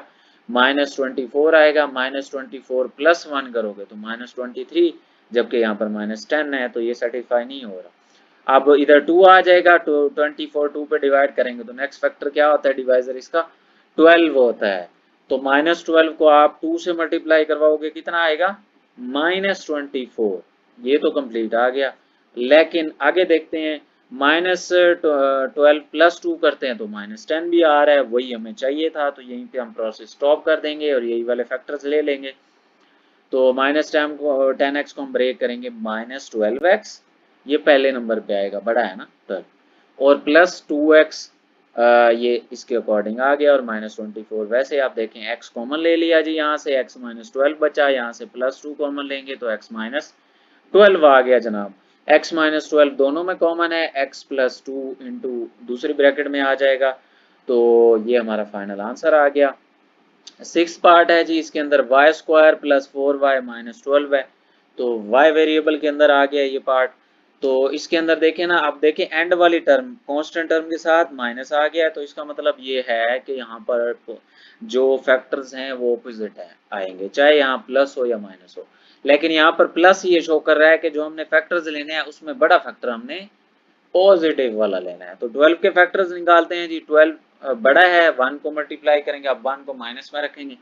-24 आएगा, -24 प्लस 1 करोगे तो -23, जबकि यहाँ पर -10 है, तो ये सेटिस्फाई नहीं हो रहा। अब इधर 2 आ जाएगा, तो 24 2 पे डिवाइड करेंगे तो नेक्स्ट फैक्टर क्या होता है, डिवाइजर इसका 12 होता है। तो -12 को आप 2 से मल्टीप्लाई करवाओगे कितना आएगा, -24। ये तो कंप्लीट आ गया। लेकिन आगे देखते हैं, -12 प्लस 2 करते हैं तो -10 भी आ रहा है, वही हमें चाहिए था, तो यहीं पे हम प्रोसेस स्टॉप कर देंगे और यही वाले फैक्टर्स ले लेंगे। तो -10x को हम ब्रेक करेंगे -12x, ये पहले नंबर पे आएगा, बड़ा है ना 12, और प्लस 2x, ये इसके अकॉर्डिंग आ गया, और -24। वैसे आप देखें x कॉमन ले लिया जी, यहाँ से x -12 बचा, यहाँ से +2 कॉमन लेंगे तो x -12 आ गया जनाब। x -12 दोनों में कॉमन है, x + 2 इंटू दूसरी ब्रैकेट में आ जाएगा, तो ये हमारा फाइनल आंसर आ गया। सिक्स पार्ट है जी, इसके अंदर y² + 4y - 12 है, तो y वेरिएबल के अंदर आ गया ये पार्ट। तो इसके अंदर देखें ना, अब देखें एंड वाली टर्म कांस्टेंट टर्म के साथ माइनस आ गया है, तो इसका मतलब ये है कि यहाँ पर जो फैक्टर्स हैं वो ऑपोजिट है आएंगे, चाहे यहाँ प्लस हो या माइनस हो। लेकिन यहाँ पर प्लस ये शो कर रहा है कि जो हमने फैक्टर्स लेने हैं उसमें बड़ा फैक्टर हमने पॉजिटिव वाला लेना है। तो 12 के फैक्टर्स निकालते हैं जी। 12 बड़ा है, 1 को मल्टीप्लाई करेंगे, अब 1 को माइनस में रखेंगे,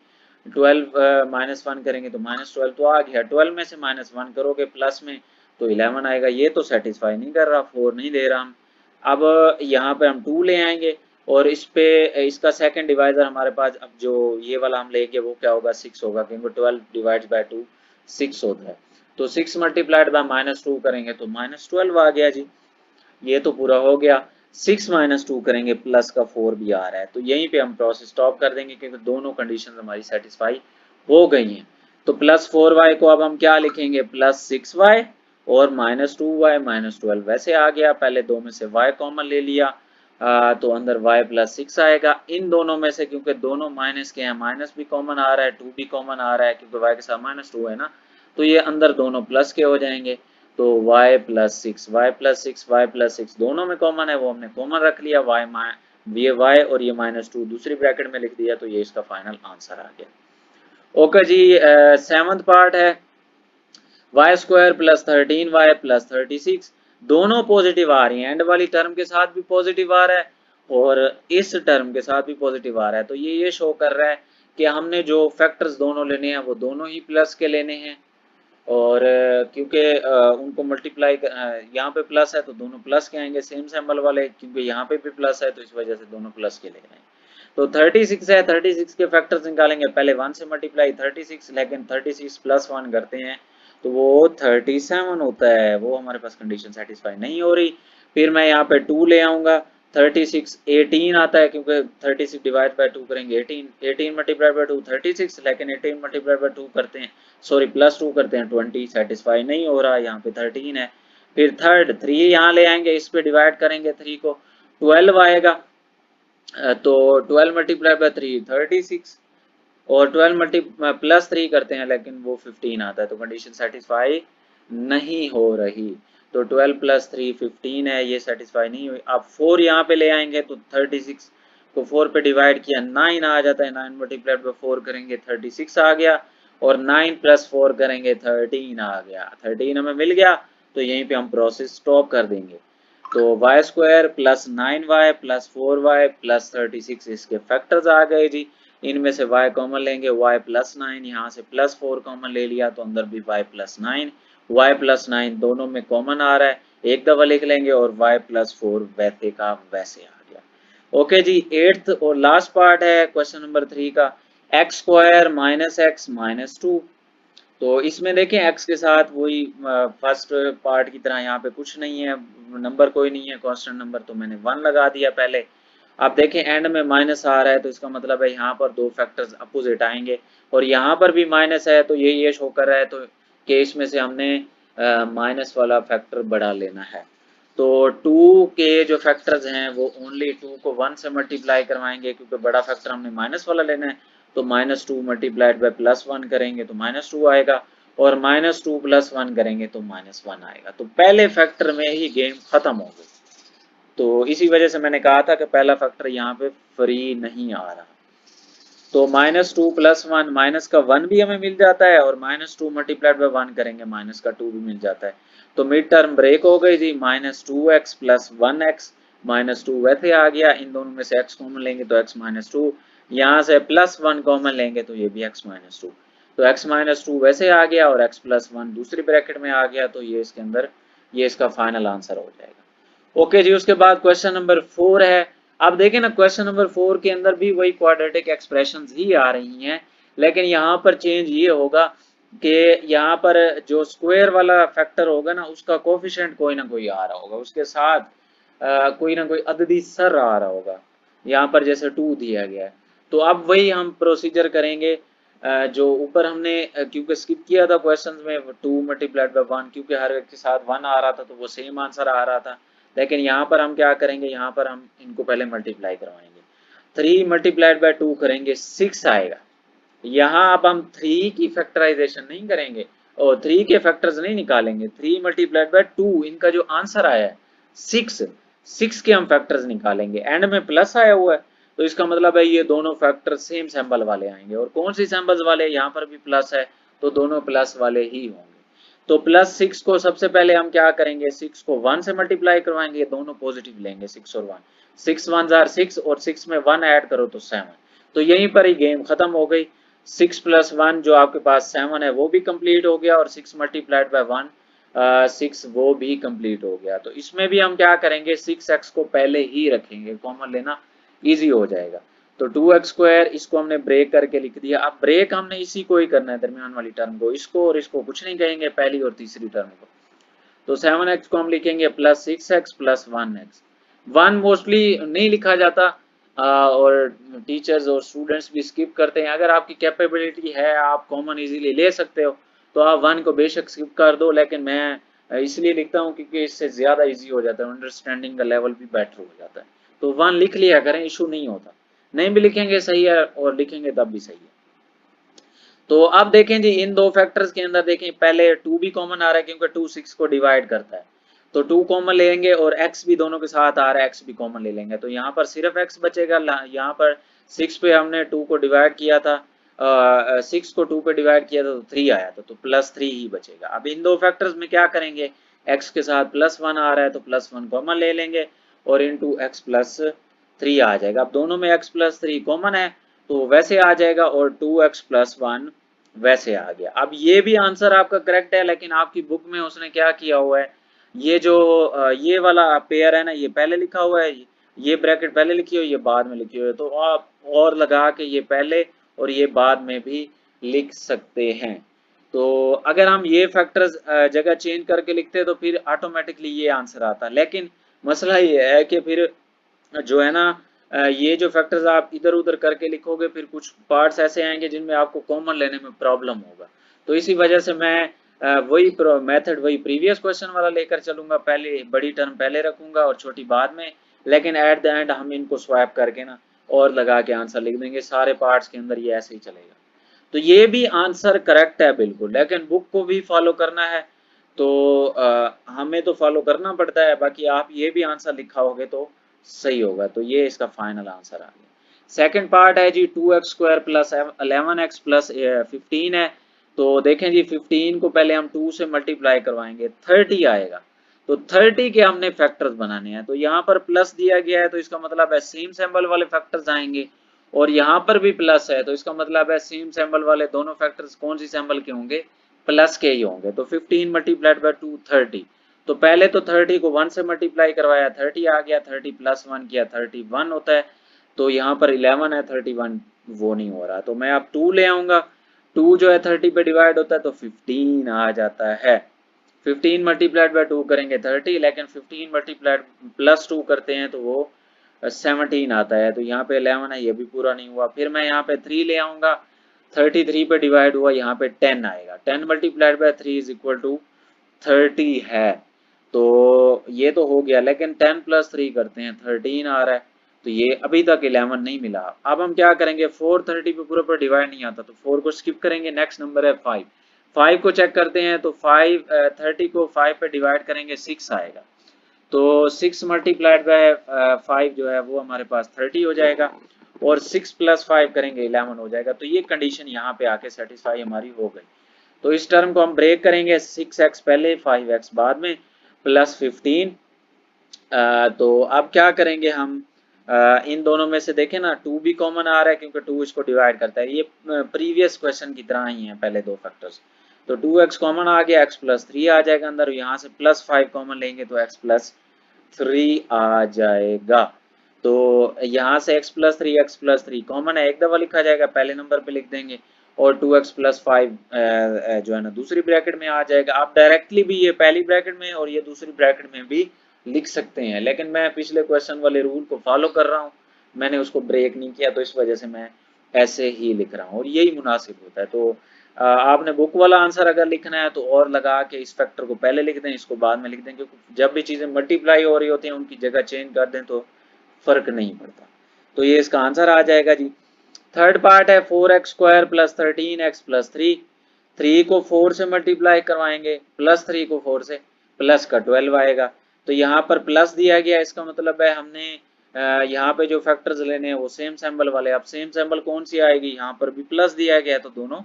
12 -1 करेंगे तो -12 तो आ गया, 12 में से -1 करोगे प्लस में तो 11 आएगा। ये तो सेटिस्फाई नहीं कर रहा, 4 नहीं दे रहा हम। अब यहाँ पे हम 2 ले आएंगे, और इस पे इसका सेकंड डिवाइजर हमारे पास, अब जो ये वाला हम लेंगे वो क्या होगा, 6 होगा, क्योंकि 12 डिवाइड्स बाय 2 6 होता है। तो 6 मल्टीप्लाइड बाय -2 करेंगे तो -12 आ गया जी, ये तो पूरा हो गया। 6 - 2 करेंगे, प्लस का 4 भी आ रहा है, तो यहीं पे हम प्रोसेस स्टॉप कर देंगे क्योंकि दोनों कंडीशन हमारी सेटिस्फाई हो गई हैं। तो +4y को अब हम क्या लिखेंगे, +6y, और -2y -12 वैसे आ गया, पहले दो में से y कॉमन ले लिया, तो अंदर y +6 आएगा इन दोनों में से, क्योंकि दोनों माइनस के हैं, माइनस भी कॉमन आ रहा है, 2 भी कॉमन आ रहा है, क्योंकि y के साथ -2 है ना, तो ये अंदर दोनों प्लस के हो जाएंगे। तो y + 6 दोनों में कॉमन है, वो हमने कॉमन रख लिया, ये y और ये -2 दूसरी ब्रैकेट में लिख दिया, तो ये इसका फाइनल आंसर आ गया। ओके जी, सेवंथ पार्ट है y² + 13y + 36, दोनों पॉजिटिव आ रही हैं, एंड वाली टर्म के साथ भी पॉजिटिव आ रहा है और इस टर्म के साथ भी पॉजिटिव आ रहा है, तो ये शो कर रहा है कि हमने जो फैक्टर्स दोनों लेने हैं वो दोनों ही प्लस के लेने हैं, और क्योंकि उनको मल्टीप्लाई यहाँ पे प्लस है तो दोनों प्लस के आएंगे, सेम सिंबल वाले, क्योंकि यहाँ पे भी प्लस है तो इस वजह से दोनों प्लस के ले रहे हैं। तो 36 है, 36 के फैक्टर्स निकालेंगे, पहले 1 से मल्टीप्लाई 36, लेकिन 36 + 1 करते हैं तो वो 37 होता है, वो हमारे पास कंडीशन सेटिस्फाई नहीं हो रही। फिर मैं यहाँ पे 2 ले आऊंगा, 36 18 आता है, क्योंकि 36 डिवाइड बाय 2 करेंगे 18 मल्टीप्लाइड बाय 2 36, लेकिन 18 मल्टीप्लाइड बाय 2 करते हैं, सॉरी +2 करते हैं 20, सेटिस्फाई नहीं हो रहा, यहाँ पे 13 है। फिर थर्ड 3 यहाँ ले आएंगे, इस पे डिवाइड करेंगे 3 को, 12 आएगा, तो 12 मल्टीप्लाई बाय 3 36, और 12 प्लस 3 करते हैं लेकिन वो 15 आता है, तो कंडीशन सेटिस्फाई नहीं हो रही। तो 12 + 3 15 है, ये सेटिस्फाई नहीं हुई। अब 4 यहाँ पे ले आएंगे तो 36 को 4 पे डिवाइड किया 9 आ जाता है, 9 मल्टीप्लाइड बाय 4 करेंगे 36 आ गया, और 9 + 4 करेंगे 13 आ गया, 13 हमें मिल गया, तो यहीं पे हम प्रोसेस स्टॉप कर देंगे। तो y² + 9y + 4y + 36 इसके फैक्टर्स आ गए जी। इनमें से y कॉमन लेंगे, y + 9, यहाँ से +4 कॉमन ले लिया तो अंदर भी y + 9, y + 9 दोनों में कॉमन आ रहा है, एक दफा लिख लेंगे, और y + 4 वैसे का वैसे आ गया। ओके जी, एट्थ और लास्ट पार्ट है क्वेश्चन नंबर 3 का, x square minus x minus 2। तो इसमें देखें x के साथ वही फर्स्ट पार्ट की तरह यहाँ पे कुछ नहीं है, नंबर कोई नहीं है, कांस्टेंट नंबर, तो मैंने 1 लगा दिया पहले। आप देखें एंड में माइनस आ रहा है तो इसका मतलब है यहाँ पर दो फैक्टर्स अपोजिट आएंगे, और यहाँ पर भी माइनस है तो ये शो कर रहा है, तो कि इसमें से हमने माइनस वाला फैक्टर बड़ा लेना है। तो 2 के जो फैक्टर्स हैं वो ओनली 2 को 1 से मल्टीप्लाई करवाएंगे, क्योंकि बड़ा फैक्टर हमने माइनस वाला लेना है। तो -2 मल्टीप्लाइड बाय +1 करेंगे तो -2 आएगा, और -2 + 1 करेंगे तो -1 आएगा। तो पहले फैक्टर में ही गेम खत्म हो गई। तो इसी वजह से मैंने कहा था कि पहला फैक्टर यहाँ पे फ्री नहीं आ रहा। तो -2 + 1, माइनस का 1 भी हमें मिल जाता है, और -2 मल्टीप्लाइड बाय 1 करेंगे माइनस का 2 भी मिल जाता है। तो मिड टर्म ब्रेक हो गई थी, -2x + 1x, -2 वैसे आ गया, इन दोनों में से x कॉमन लेंगे तो x -2, यहाँ से +1 कॉमन लेंगे तो ये भी x -2, तो x -2 वैसे आ गया और x + 1 दूसरी ब्रैकेट में आ गया, तो ये इसके अंदर ये इसका फाइनल आंसर हो जाएगा। ओके जी, उसके बाद क्वेश्चन नंबर 4 है। आप देखें ना, क्वेश्चन नंबर 4 के अंदर भी वही क्वाड्रेटिक एक्सप्रेशंस ही आ रही हैं, लेकिन यहाँ पर चेंज ये होगा कि यहाँ पर जो स्क्वायर वाला फैक्टर होगा ना, उसका कोफिशिएंट कोई ना कोई आ रहा होगा, उसके साथ कोई ना कोई अददी सर आ रहा होगा, यहाँ पर जैसे 2 दिया गया है। तो अब वही हम प्रोसीजर करेंगे जो ऊपर हमने क्योंकि स्किप किया था क्वेश्चन में 2 मल्टीप्लाइड बाय 1, क्योंकि हर एक के साथ 1 आ रहा था तो वो सेम आंसर आ रहा था। लेकिन यहाँ पर हम क्या करेंगे, यहाँ पर हम इनको पहले मल्टीप्लाई करवाएंगे। 3 मल्टीप्लाइड बाय 2 करेंगे 6 आएगा। यहाँ अब हम 3 की फैक्टराइजेशन नहीं करेंगे और 3 के फैक्टर्स नहीं निकालेंगे, 3 मल्टीप्लाइड बाय 2 इनका जो आंसर आया है 6 के हम फैक्टर्स निकालेंगे। एंड में प्लस आया हुआ है तो इसका मतलब है ये दोनों फैक्टर सेम सिंबल वाले आएंगे, और कौन सी सिंबल्स वाले, यहाँ पर भी प्लस है तो दोनों प्लस वाले ही होंगे। तो +6 को सबसे पहले हम क्या करेंगे, 6 को 1 से मल्टीप्लाई करवाएंगे, दोनों पॉजिटिव लेंगे 6 और 1, 6 1 जार 6 और 6 में 1 ऐड करो तो 7। तो यहीं पर ही गेम खत्म हो गई। 6 + 1 जो आपके पास 7 है वो भी कंप्लीट हो गया, और 6 मल्टीप्लाइड बाय 1 6 वो भी कंप्लीट हो गया। तो इसमें भी हम क्या करेंगे, 6x को पहले ही रखेंगे, कॉमन लेना इजी हो जाएगा। तो 2x² इसको हमने ब्रेक करके लिख दिया। अब ब्रेक हमने इसी को ही करना है, दरमियान वाली टर्म को, इसको और इसको कुछ नहीं कहेंगे, पहली और तीसरी टर्म को। तो 7x को हम लिखेंगे +6x + 1x। 1 मोस्टली नहीं लिखा जाता और टीचर्स और स्टूडेंट्स भी स्किप करते हैं। अगर आपकी कैपेबिलिटी है, आप कॉमन इजीली ले सकते हो, तो आप 1 को बेशक स्किप कर दो, लेकिन मैं इसलिए लिखता हूँ क्योंकि इससे ज़्यादा इजी हो जाता है, अंडरस्टैंडिंग का लेवल भी बेटर हो जाता है। तो 1 लिख लिया करें, इशू नहीं होता, नहीं भी लिखेंगे सही है और लिखेंगे तब भी सही है। तो अब देखें जी, इन दो फैक्टर्स के अंदर देखें, पहले 2 भी कॉमन आ रहा है क्योंकि 2 6 को डिवाइड करता है, तो 2 कॉमन लेंगे, और x भी दोनों के साथ आ रहा है, x भी कॉमन ले लेंगे, तो यहाँ पर सिर्फ x बचेगा। यहाँ पर 6 पे हमने 2 को डिवाइड किया था, 6 को 2 पे डिवाइड किया था तो 3 आया था, तो +3 ही बचेगा। अब इन दो फैक्टर्स में क्या करेंगे, x के साथ +1 आ रहा है तो +1 कॉमन ले लेंगे, और इंटू x +3 आ जाएगा। अब दोनों में x +3 कॉमन है तो वैसे आ जाएगा, और 2x + 1 वैसे आ गया। अब ये भी आंसर आपका करेक्ट है, लेकिन आपकी बुक में उसने क्या किया हुआ है, ये जो ये वाला पेयर है ना, ये पहले लिखा हुआ है, ये ब्रैकेट पहले लिखी हुई है, ये बाद में लिखी हुई है, तो आप और लगा के ये पहले और ये बाद में भी लिख सकते हैं। तो अगर हम ये फैक्टर्स जगह चेंज करके लिखते तो फिर ऑटोमेटिकली ये आंसर आता, लेकिन मसला ये है कि फिर जो है ना, ये जो फैक्टर्स आप इधर उधर करके लिखोगे, फिर कुछ पार्ट्स ऐसे आएंगे जिनमें आपको कॉमन लेने में प्रॉब्लम होगा। तो इसी वजह से मैं वही मेथड, वही प्रीवियस क्वेश्चन वाला लेकर चलूंगा, पहले बड़ी टर्म पहले रखूंगा और छोटी बाद में, लेकिन एट द एंड हम इनको स्वैप करके ना और लगा के आंसर लिख देंगे, सारे पार्ट्स के अंदर ये ऐसे ही चलेगा। तो ये भी आंसर करेक्ट है बिल्कुल, लेकिन बुक को भी फॉलो करना है, तो हमें तो फॉलो करना पड़ता है, बाकी आप ये भी आंसर लिखा होगे तो सही होगा। तो ये इसका फाइनल आंसर आ गया। सेकंड पार्ट है जी 2x² + 11x + 15 है। तो देखें जी, 15 को पहले हम 2 से मल्टीप्लाई करवाएंगे, 30 आएगा। तो 30 के हमने फैक्टर्स बनाने हैं, तो यहाँ पर प्लस दिया गया है तो इसका मतलब है सेम सिंबल वाले फैक्टर्स आएंगे, और यहाँ पर भी प्लस है तो इसका मतलब है सेम सिंबल वाले दोनों फैक्टर्स कौन सी सिंबल के होंगे, प्लस के ही होंगे। तो 15 मल्टीप्लाइड बाय 2 30, तो पहले तो 30 को 1 से मल्टीप्लाई करवाया, 30 आ गया, 30 + 1 किया 31 होता है, तो यहाँ पर 11 है, 31 वो नहीं हो रहा। तो मैं अब 2 ले आऊंगा, 2 जो है 30 पे डिवाइड होता है तो 15 आ जाता है। 15 मल्टीप्लाइड बाय 2 करेंगे 30, लेकिन 15 मल्टीप्लाइड प्लस 2 करते हैं तो वो 17 आता है। तो यहाँ पे 11 है, ये भी पूरा नहीं हुआ। फिर मैं यहाँ पे 3 ले आऊंगा, 33 पे डिवाइड हुआ, यहाँ पे 10 आएगा। 10 multiplied by 3 is equal to 30 है। तो ये तो हो गया, लेकिन 10 प्लस 3 करते हैं 13 आ रहा है। तो ये अभी तक 11 नहीं मिला। अब हम क्या करेंगे, 4 30 पे पूरा पर डिवाइड नहीं आता तो 4 को स्किप करेंगे। नेक्स्ट नंबर है 5, 5 को चेक करते हैं तो 5 30 को 5 पे डिवाइड करेंगे 6 आएगा। तो 6 मल्टीप्लाइड बाय 5 जो है वो हमारे पास 30 हो जाएगा, और 6 प्लस 5 करेंगे 11 हो जाएगा। तो ये कंडीशन यहाँ पे आके सेटिस्फाई हमारी हो गई। तो इस टर्म को हम ब्रेक करेंगे, 6x पहले 5x बाद में प्लस 15। तो अब क्या करेंगे हम, इन दोनों में से देखें ना 2 भी कॉमन आ रहा है क्योंकि 2 इसको डिवाइड करता है। ये प्रीवियस क्वेश्चन की तरह ही है पहले दो फैक्टर्स। तो 2x कॉमन आ गया, x प्लस 3 आ जाएगा अंदर। यहाँ से प्लस 5 कॉमन लेंगे तो x प्लस 3 आ जाएगा। तो यहाँ से x प्लस थ्री कॉमन है, एक दफा लिखा जाएगा, पहले नंबर पे लिख देंगे। और 2x प्लस 5 जो है ना दूसरी ब्रैकेट में आ जाएगा। आप डायरेक्टली भी ये पहली ब्रैकेट में और ये दूसरी ब्रैकेट में भी लिख सकते हैं, लेकिन मैं पिछले क्वेश्चन वाले रूल को फॉलो कर रहा हूँ, मैंने उसको ब्रेक नहीं किया, तो इस वजह से मैं ऐसे ही लिख रहा हूँ और यही मुनासिब होता है। तो आपने बुक वाला आंसर अगर लिखना है तो और लगा के इस फैक्टर को पहले लिख दें, इसको बाद में लिख दें, क्योंकि जब भी चीजें मल्टीप्लाई हो रही होती हैं उनकी जगह चेंज कर दें तो फर्क नहीं पड़ता। तो ये इसका आंसर आ जाएगा जी। थर्ड पार्ट है 4x square plus 13x plus 3। 3 को 4 से मल्टीप्लाई करवाएंगे, प्लस 3 को 4 से, प्लस का 12 आएगा। तो यहाँ पर प्लस दिया गया, इसका मतलब है हमने यहाँ पे जो फैक्टर्स लेने हैं वो सेम सिंबल वाले। अब सेम सिंबल कौन सी आएगी, यहाँ पर भी प्लस दिया गया है तो दोनों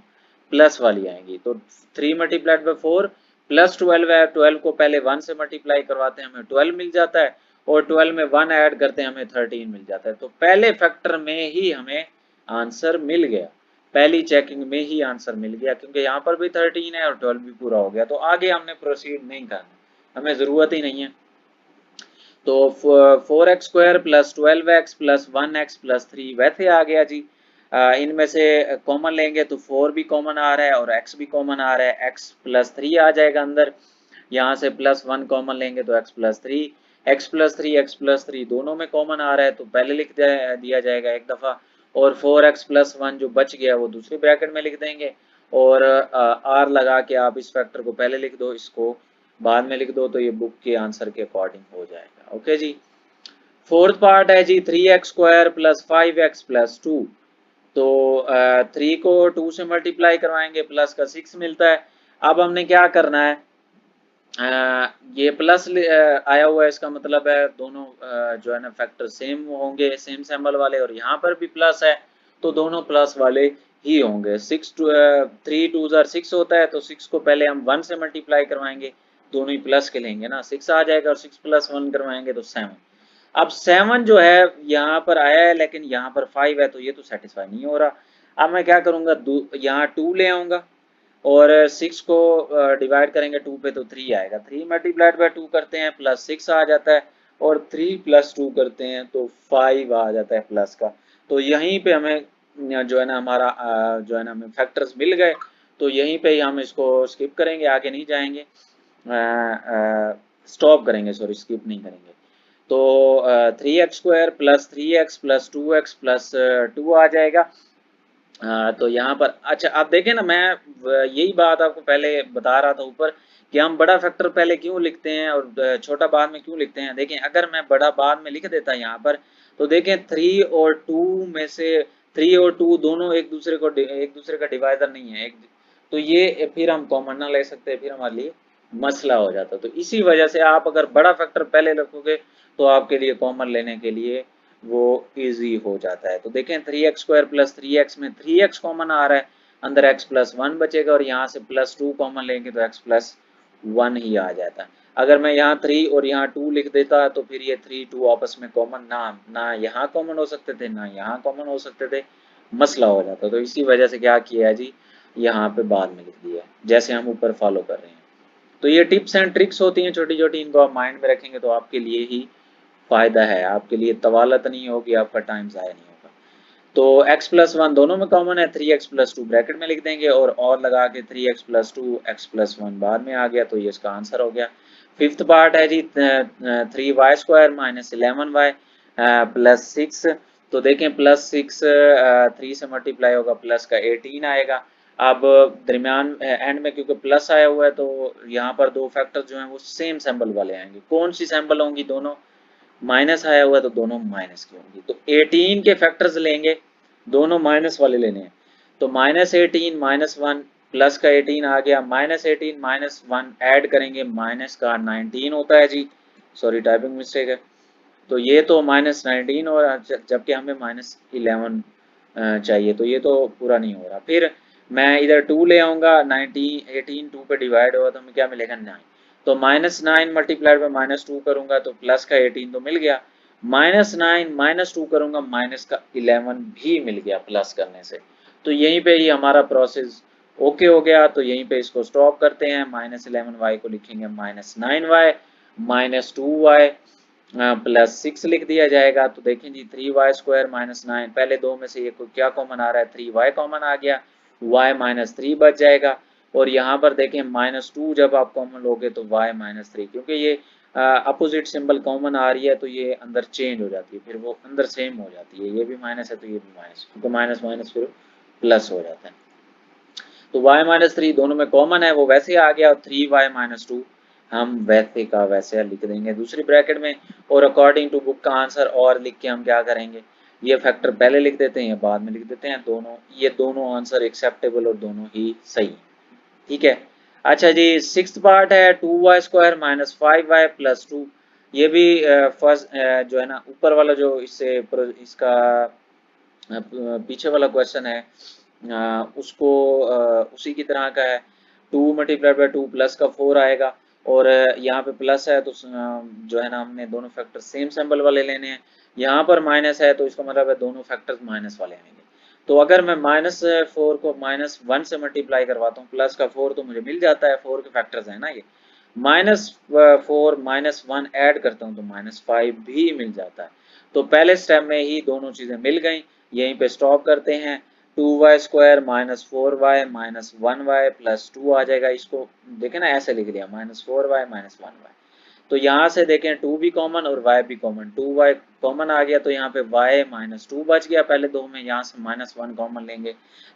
प्लस वाली आएंगी। तो 3 मल्टीप्लाइड बाई 4 प्लस 12 है, 12 को पहले 1 से मल्टीप्लाई करवाते हैं हमें 12 मिल जाता है, और 12 में 1 ऐड करते हैं हमें 13 मिल जाता है। तो पहले फैक्टर में ही हमें आंसर मिल गया, पहली चेकिंग में ही आंसर मिल गया, क्योंकि यहाँ पर भी 13 है और 12 भी पूरा हो गया। तो आगे हमने प्रोसीड नहीं करना, हमें ज़रूरत ही नहीं है। तो 4x square plus 12x plus 1x plus 3 वैसे आ गया जी। इनमें से कॉमन लेंगे तो 4 भी कॉमन आ रहा है और x भी कॉमन आ रहा है, x प्लस 3 आ जाएगा अंदर। यहाँ से प्लस 1 कॉमन लेंगे तो x प्लस 3, x प्लस 3 दोनों में कॉमन आ रहा है तो पहले लिख दिया जाएगा एक दफ़ा, और 4x प्लस 1 जो बच गया वो दूसरी ब्रैकेट में लिख देंगे, और r लगा के आप इस फैक्टर को पहले लिख दो, इसको बाद में लिख दो, तो ये बुक के आंसर के अकॉर्डिंग हो जाएगा। ओके जी। फोर्थ पार्ट है जी 3x square plus 5x plus 2। तो 3 को 2 से मल्टीप्लाई करवाएंगे, प्लस का 6 मिलता है। अब हमने क्या करना है, ये प्लस आया हुआ है, इसका मतलब है दोनों जो है ना फैक्टर सेम होंगे, सेम सिंबल वाले, और यहाँ पर भी प्लस है तो दोनों प्लस वाले ही होंगे। 3 2 6 होता है, तो 6 को पहले हम 1 से मल्टीप्लाई करवाएंगे, दोनों ही प्लस के लेंगे ना, 6 आ जाएगा, और 6 प्लस 1 करवाएंगे तो 7। अब 7 जो है यहाँ पर आया है, लेकिन यहाँ पर 5 है तो ये तो सेटिस्फाई नहीं हो रहा। अब मैं क्या करूँगा, यहाँ 2 ले आऊँगा और 6 को डिवाइड करेंगे 2 पे तो 3 आएगा। 3 मल्टीप्लाइड बाय 2 करते हैं प्लस 6 आ जाता है, और 3 प्लस 2 करते हैं तो 5 आ जाता है प्लस का। तो यहीं पे हमें जो है ना हमारा जो है ना हमें फैक्टर्स मिल गए, तो यहीं पे ही हम इसको स्किप करेंगे, आगे नहीं जाएंगे, स्टॉप करेंगे, सॉरी स्किप नहीं करेंगे। तो 3x square plus 3x plus 2x plus 2 आ जाएगा। तो यहाँ पर अच्छा आप देखें ना, मैं यही बात आपको पहले बता रहा था ऊपर कि हम बड़ा फैक्टर पहले क्यों लिखते हैं और छोटा बाद में क्यों लिखते हैं। देखें अगर मैं बड़ा बाद में लिख देता यहाँ पर, तो देखें 3 और 2 में से 3 और 2 दोनों एक दूसरे का डिवाइजर नहीं है, तो ये फिर हम कॉमन ना ले सकते, फिर हमारे लिए मसला हो जाता। तो इसी वजह से आप अगर बड़ा फैक्टर पहले रखोगे तो आपके लिए कॉमन लेने के लिए वो इजी हो जाता है। तो देखें 3x स्क्वायर प्लस 3x में 3x कॉमन आ रहा है, अंदर x प्लस 1 बचेगा, और यहाँ से प्लस 2 कॉमन लेंगे तो x प्लस 1 ही आ जाता है। अगर मैं यहाँ 3 और यहाँ 2 लिख देता तो फिर ये 3 2 आपस में कॉमन ना यहाँ कॉमन हो सकते थे ना यहाँ कॉमन हो सकते थे, मसला हो जाता। तो इसी वजह से क्या किया है जी, यहाँ पे बाद में लिख दिया है, जैसे हम ऊपर फॉलो कर रहे हैं। तो ये टिप्स एंड ट्रिक्स होती हैं छोटी छोटी, इनको आप माइंड में रखेंगे तो आपके लिए ही फायदा है, आपके लिए तवालत नहीं होगी, आपका टाइम ज़ाया नहीं होगा। तो x प्लस वन दोनों में कॉमन है, 3x प्लस टू ब्रैकेट में लिख देंगे और लगा के 3x plus two x plus one बाद में आ गया, तो ये इसका आंसर हो गया। फिफ्थ पार्ट है जी 3y² माइनस 11y प्लस 6। तो देखें प्लस 6 3 से मल्टीप्लाई होगा, प्लस का 18 आएगा। अब दरमियान एंड में क्योंकि प्लस आया हुआ है तो यहाँ पर दो फैक्टर जो हैं वो सेम सिंबल वाले आएंगे। कौन सी सिंबल होंगी? दोनों माइनस आया हुआ है तो दोनों माइनस की होंगी। तो 18 के फैक्टर्स लेंगे, दोनों माइनस वाले लेने हैं। तो -18 -1 प्लस का 18 आ गया, -18 -1 ऐड करेंगे, माइनस का 19 होता है जी। सॉरी टाइपिंग मिस्टेक है। तो ये तो -19 और जबकि हमें -11 चाहिए, तो ये तो पूरा नहीं हो रहा। फिर मैं इधर 2 ले आऊँगा, 19 18 2 पे डिवाइड होगा तो हमें क्या मिलेगा 9। तो -9 मल्टीप्लाइड बाय -2 करूँगा तो प्लस का 18 तो मिल गया, -9 -2 करूँगा माइनस का 11 भी मिल गया प्लस करने से। तो यहीं पे ही हमारा प्रोसेस ओके हो गया। तो यहीं पे इसको स्टॉप करते हैं, -11y को लिखेंगे -9y -2y प्लस 6 लिख दिया जाएगा। तो देखें जी 3y² माइनस 9, पहले दो में से ये क्या कॉमन आ रहा है? 3y कॉमन आ गया, y -3 बच जाएगा। और यहाँ पर देखें -2 जब आप कॉमन लोगे तो y -3, क्योंकि ये अपोजिट सिंबल कॉमन आ रही है तो ये अंदर चेंज हो जाती है, फिर वो अंदर सेम हो जाती है। ये भी माइनस है तो ये भी माइनस, क्योंकि माइनस माइनस फिर प्लस हो जाता है। तो y -3 दोनों में कॉमन है, वो वैसे आ गया। और 3y -2 हम वैसे का वैसे लिख देंगे दूसरी ब्रैकेट में, और अकॉर्डिंग टू बुक का आंसर और लिख के हम क्या करेंगे, ये फैक्टर पहले लिख देते हैं या बाद में लिख देते हैं, दोनों ये दोनों आंसर एक्सेप्टेबल और दोनों ही सही। ठीक है। अच्छा जी, सिक्स्थ पार्ट है 2y² -5y प्लस 2। ये भी फर्स्ट जो है ना ऊपर वाला जो इससे इसका पीछे वाला क्वेश्चन है उसको उसी की तरह का है। 2 मल्टीप्लाइड बाई 2 प्लस का 4 आएगा, और यहाँ पे प्लस है तो जो है ना हमने दोनों फैक्टर सेम सिंबल वाले लेने हैं। यहाँ पर माइनस है तो इसका मतलब है दोनों फैक्टर्स माइनस वाले आएंगे। तो अगर मैं -4 को -1 से मल्टीप्लाई करवाता हूँ, प्लस का 4 तो मुझे मिल जाता है, 4 के फैक्टर्स है ना ये। -4 -1 ऐड करता हूँ तो -5 भी मिल जाता है। तो पहले स्टेप में ही दोनों चीजें मिल गई, यहीं पे स्टॉप करते हैं। 2y² -4y -1y प्लस 2 आ जाएगा। इसको देखें ना ऐसे लिख लिया, -4y -1y। तो यहाँ से देखें 2 भी कॉमन और y भी कॉमन, 2y कॉमन आ गया तो यहाँ पे y -2 बच गया पहले दो में, यहाँ से -1 कॉमन लेंगे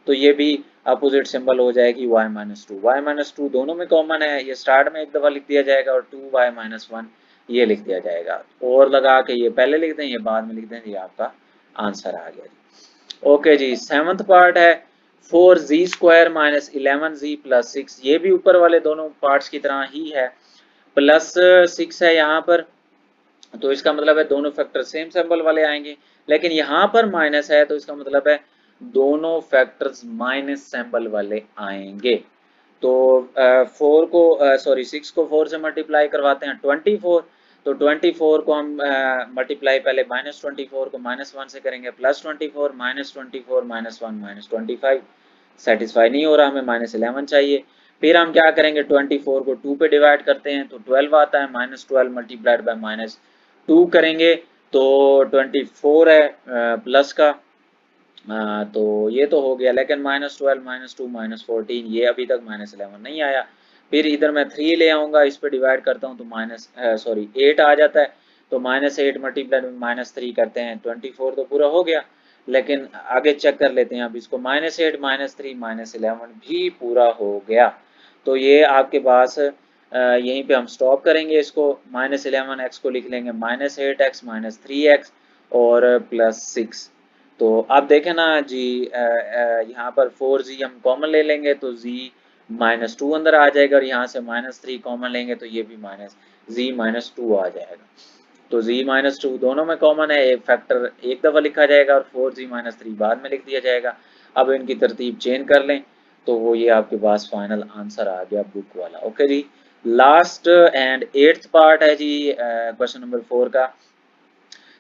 तो ये भी अपोजिट सिंबल हो जाएगी y -2। y -2 दोनों में कॉमन है, ये स्टार्ट में एक दफा लिख दिया जाएगा, और 2y -1 ये लिख दिया जाएगा। और लगा के ये पहले लिख दें, ये बाद में लिख दें, ये आपका आंसर आ गया जी। ओके जी, सेवंथ पार्ट है 4z² -11z प्लस 6। ये भी ऊपर वाले दोनों पार्ट्स की तरह ही है, प्लस 6 है यहाँ पर, तो इसका मतलब है दोनों फैक्टर सेम सिंबल वाले आएंगे। लेकिन यहाँ पर माइनस है तो इसका मतलब है दोनों फैक्टर्स माइनस सिंबल वाले आएंगे। तो 4 को सॉरी 6 को 4 से मल्टीप्लाई करवाते हैं 24। तो 24 को हम मल्टीप्लाई पहले -24 को -1 से करेंगे, +24 -24 -1 -25। सेटिस्फाई नहीं हो रहा, हमें -11 चाहिए। फिर हम क्या करेंगे, 24 को 2 पे डिवाइड करते हैं तो 12 आता है, -12 मल्टीप्लाइड बाय -2 करेंगे तो 24 है प्लस का। तो ये तो हो गया, लेकिन -12 -2 -14 ये अभी तक -11 नहीं आया। फिर इधर मैं 3 ले आऊँगा, इस पे डिवाइड करता हूँ तो 8 आ जाता है। तो -8 मल्टीप्लाइड में -3 करते हैं, 24 तो पूरा हो गया। लेकिन आगे चेक कर लेते हैं अब इसको, -8 -3 -11 भी पूरा हो गया। तो ये आपके पास यहीं पे हम स्टॉप करेंगे इसको, -11x को लिख लेंगे -8x -3x और +6। तो आप देखें ना जी, यहाँ पर 4z हम कॉमन ले लेंगे तो z -2 अंदर आ जाएगा, और यहाँ से -3 कॉमन लेंगे तो ये भी z -2 आ जाएगा। तो z -2 दोनों में कॉमन है, एक फैक्टर एक दफ़ा लिखा जाएगा और 4z -3 बाद में लिख दिया जाएगा। अब इनकी तरतीब चेंज कर लें तो वो ये आपके पास फाइनल आंसर आ गया बुक वाला। ओके जी, लास्ट एंड 8th पार्ट है जी क्वेश्चन नंबर 4 का,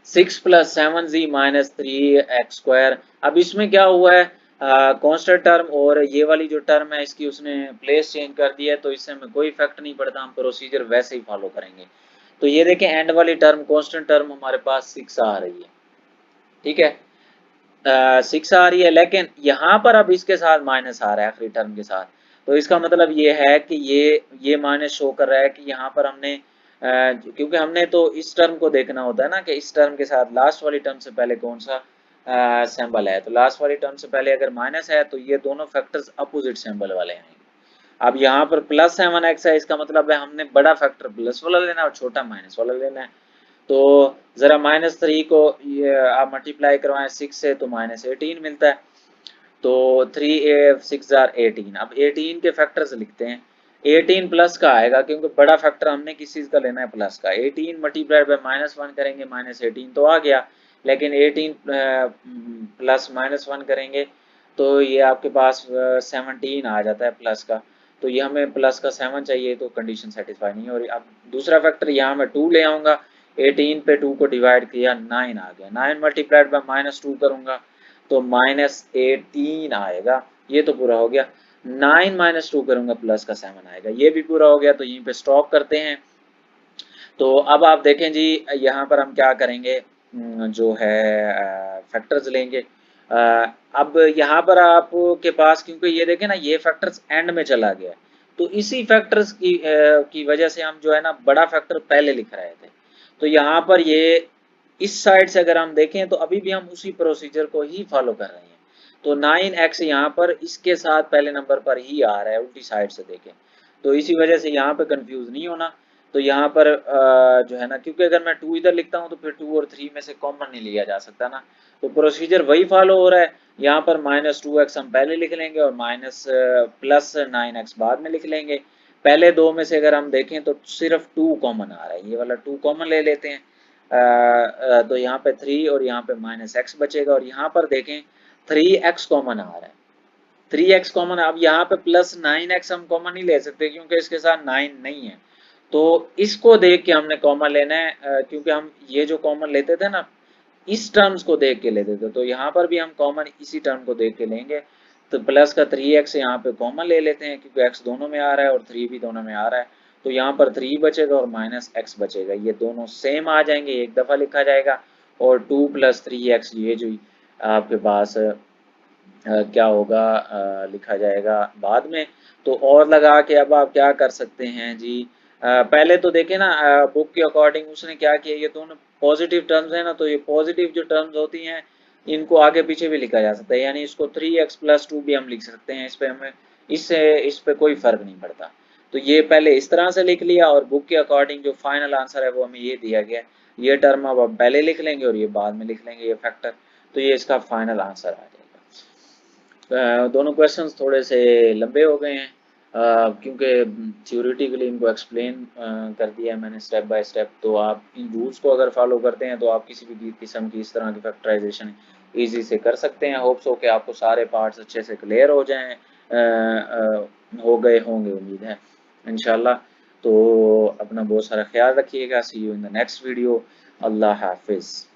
6 + 7z - 3x²। अब इसमें क्या हुआ है, कांस्टेंट टर्म और ये वाली जो टर्म है इसकी उसने प्लेस चेंज कर दिया है, तो इससे हमें कोई इफेक्ट नहीं पड़ता, हम प्रोसीजर वैसे ही फॉलो करेंगे। तो ये देखें एंड वाली टर्म कांस्टेंट टर्म हमारे पास 6 आ रही है, ठीक है। 6 आ रही है, लेकिन यहाँ पर अब इसके साथ माइनस आ रहा है आखिरी टर्म के साथ। तो इसका मतलब ये है कि ये माइनस शो कर रहा है कि यहाँ पर हमने क्योंकि हमने तो इस टर्म को देखना होता है ना कि इस टर्म के साथ लास्ट वाली टर्म से पहले कौन सा सिंबल है। तो लास्ट वाली टर्म से पहले अगर माइनस है तो ये दोनों फैक्टर्स अपोजिट सिंबल वाले हैं। अब यहाँ पर प्लस 7x है, इसका मतलब है हमने बड़ा फैक्टर प्लस वाला लेना है और छोटा माइनस वाला लेना है। तो जरा -3 को ये आप मल्टीप्लाई करवाएं 6 से तो -18 मिलता है। तो 3 6 जार 18। अब 18 के फैक्टर्स लिखते हैं। 18 प्लस का आएगा क्योंकि बड़ा फैक्टर हमने किस चीज का लेना है, प्लस का। 18 मल्टीप्लाइड बाय -1 करेंगे -18 तो आ गया, लेकिन 18 प्लस -1 करेंगे तो ये आपके पास 17 आ जाता है प्लस का। तो ये हमें प्लस का 7 चाहिए, तो कंडीशन सेटिस्फाई नहीं हो रही। अब दूसरा फैक्टर यहाँ मैं 2 ले आऊंगा, 18 पे 2 को डिवाइड किया 9 आ गया, 9 मल्टीप्लाइड बाय -2 करूंगा तो -18 आएगा। ये तो पूरा हो गया। 9 -2 करूंगा प्लस का 7 आएगा, ये भी पूरा हो गया। तो यहीं पे स्टॉप करते हैं। तो अब आप देखें जी, यहाँ पर हम क्या करेंगे, जो है फैक्टर्स लेंगे। अब यहाँ पर आपके पास क्योंकि ये देखें ना, ये फैक्टर्स एंड में चला गया, तो इसी फैक्टर्स की वजह से हम जो है ना बड़ा फैक्टर पहले लिख रहे थे। तो यहाँ पर ये इस साइड से अगर हम देखें तो अभी भी हम उसी प्रोसीजर को ही फॉलो कर रहे हैं। तो 9x यहाँ पर इसके साथ पहले नंबर पर ही आ रहा है, उल्टी साइड से देखें। तो इसी वजह से यहाँ पे कंफ्यूज नहीं होना। तो यहाँ पर जो है ना, क्योंकि अगर मैं 2 इधर लिखता हूँ तो फिर 2 और 3 में से कॉमन नहीं लिया जा सकता ना। तो प्रोसीजर वही फॉलो हो रहा है। यहाँ पर -2x हम पहले लिख लेंगे और प्लस 9x बाद में लिख लेंगे। पहले दो में से अगर हम देखें तो सिर्फ 2 कॉमन आ रहा है, ये वाला 2 कॉमन ले लेते हैं। तो यहाँ पे 3 और यहाँ पे -x बचेगा, और यहाँ पर देखें 3x कॉमन आ रहा है। 3x कॉमन, अब यहाँ पे +9x हम कॉमन नहीं ले सकते क्योंकि इसके साथ 9 नहीं है। तो इसको देख के हमने कॉमन लेना है, क्योंकि हम ये जो कॉमन लेते थे ना, इस टर्म्स को देख के लेते थे। तो यहाँ पर भी हम कॉमन इसी टर्म को देख के लेंगे। तो प्लस का 3x यहाँ पे कॉमन ले लेते हैं क्योंकि x दोनों में आ रहा है और 3 भी दोनों में आ रहा है। तो यहाँ पर 3 बचेगा और -x बचेगा, ये दोनों सेम आ जाएंगे, एक दफ़ा लिखा जाएगा। और 2 + 3x ये जो आपके पास क्या होगा, लिखा जाएगा बाद में। तो और लगा के अब आप क्या कर सकते हैं जी, पहले तो देखें ना, बुक के अकॉर्डिंग उसने क्या किया, ये दोनों पॉजिटिव टर्म्स है ना, तो ये पॉजिटिव जो टर्म्स होती हैं इनको आगे पीछे भी लिखा जा सकता है, यानी इसको 3x + 2 भी हम लिख सकते हैं। इस पे हमें इस पे कोई फर्क नहीं पड़ता। तो ये पहले इस तरह से लिख लिया, और बुक के अकॉर्डिंग जो फाइनल आंसर है वो हमें ये दिया गया। ये टर्म अब हम पहले लिख लेंगे और ये बाद में लिख लेंगे, ये फैक्टर। तो ये इसका फाइनल आंसर आ जाएगा। दोनों क्वेश्चंस थोड़े से लंबे हो गए हैं, क्योंकि थ्योरेटिकली इनको एक्सप्लेन कर दिया है मैंने स्टेप बाय स्टेप। तो आप इन रूल्स को अगर फॉलो करते हैं तो आप किसी भी किस्म की इस तरह की फैक्टराइजेशन इजी से कर सकते हैं। होप्स हो कि आपको सारे पार्ट्स अच्छे से क्लियर हो जाएं, हो गए होंगे उम्मीद है इंशाल्लाह। तो अपना बहुत सारा ख्याल रखिएगा। See you in the next video. अल्लाह हाफिज़।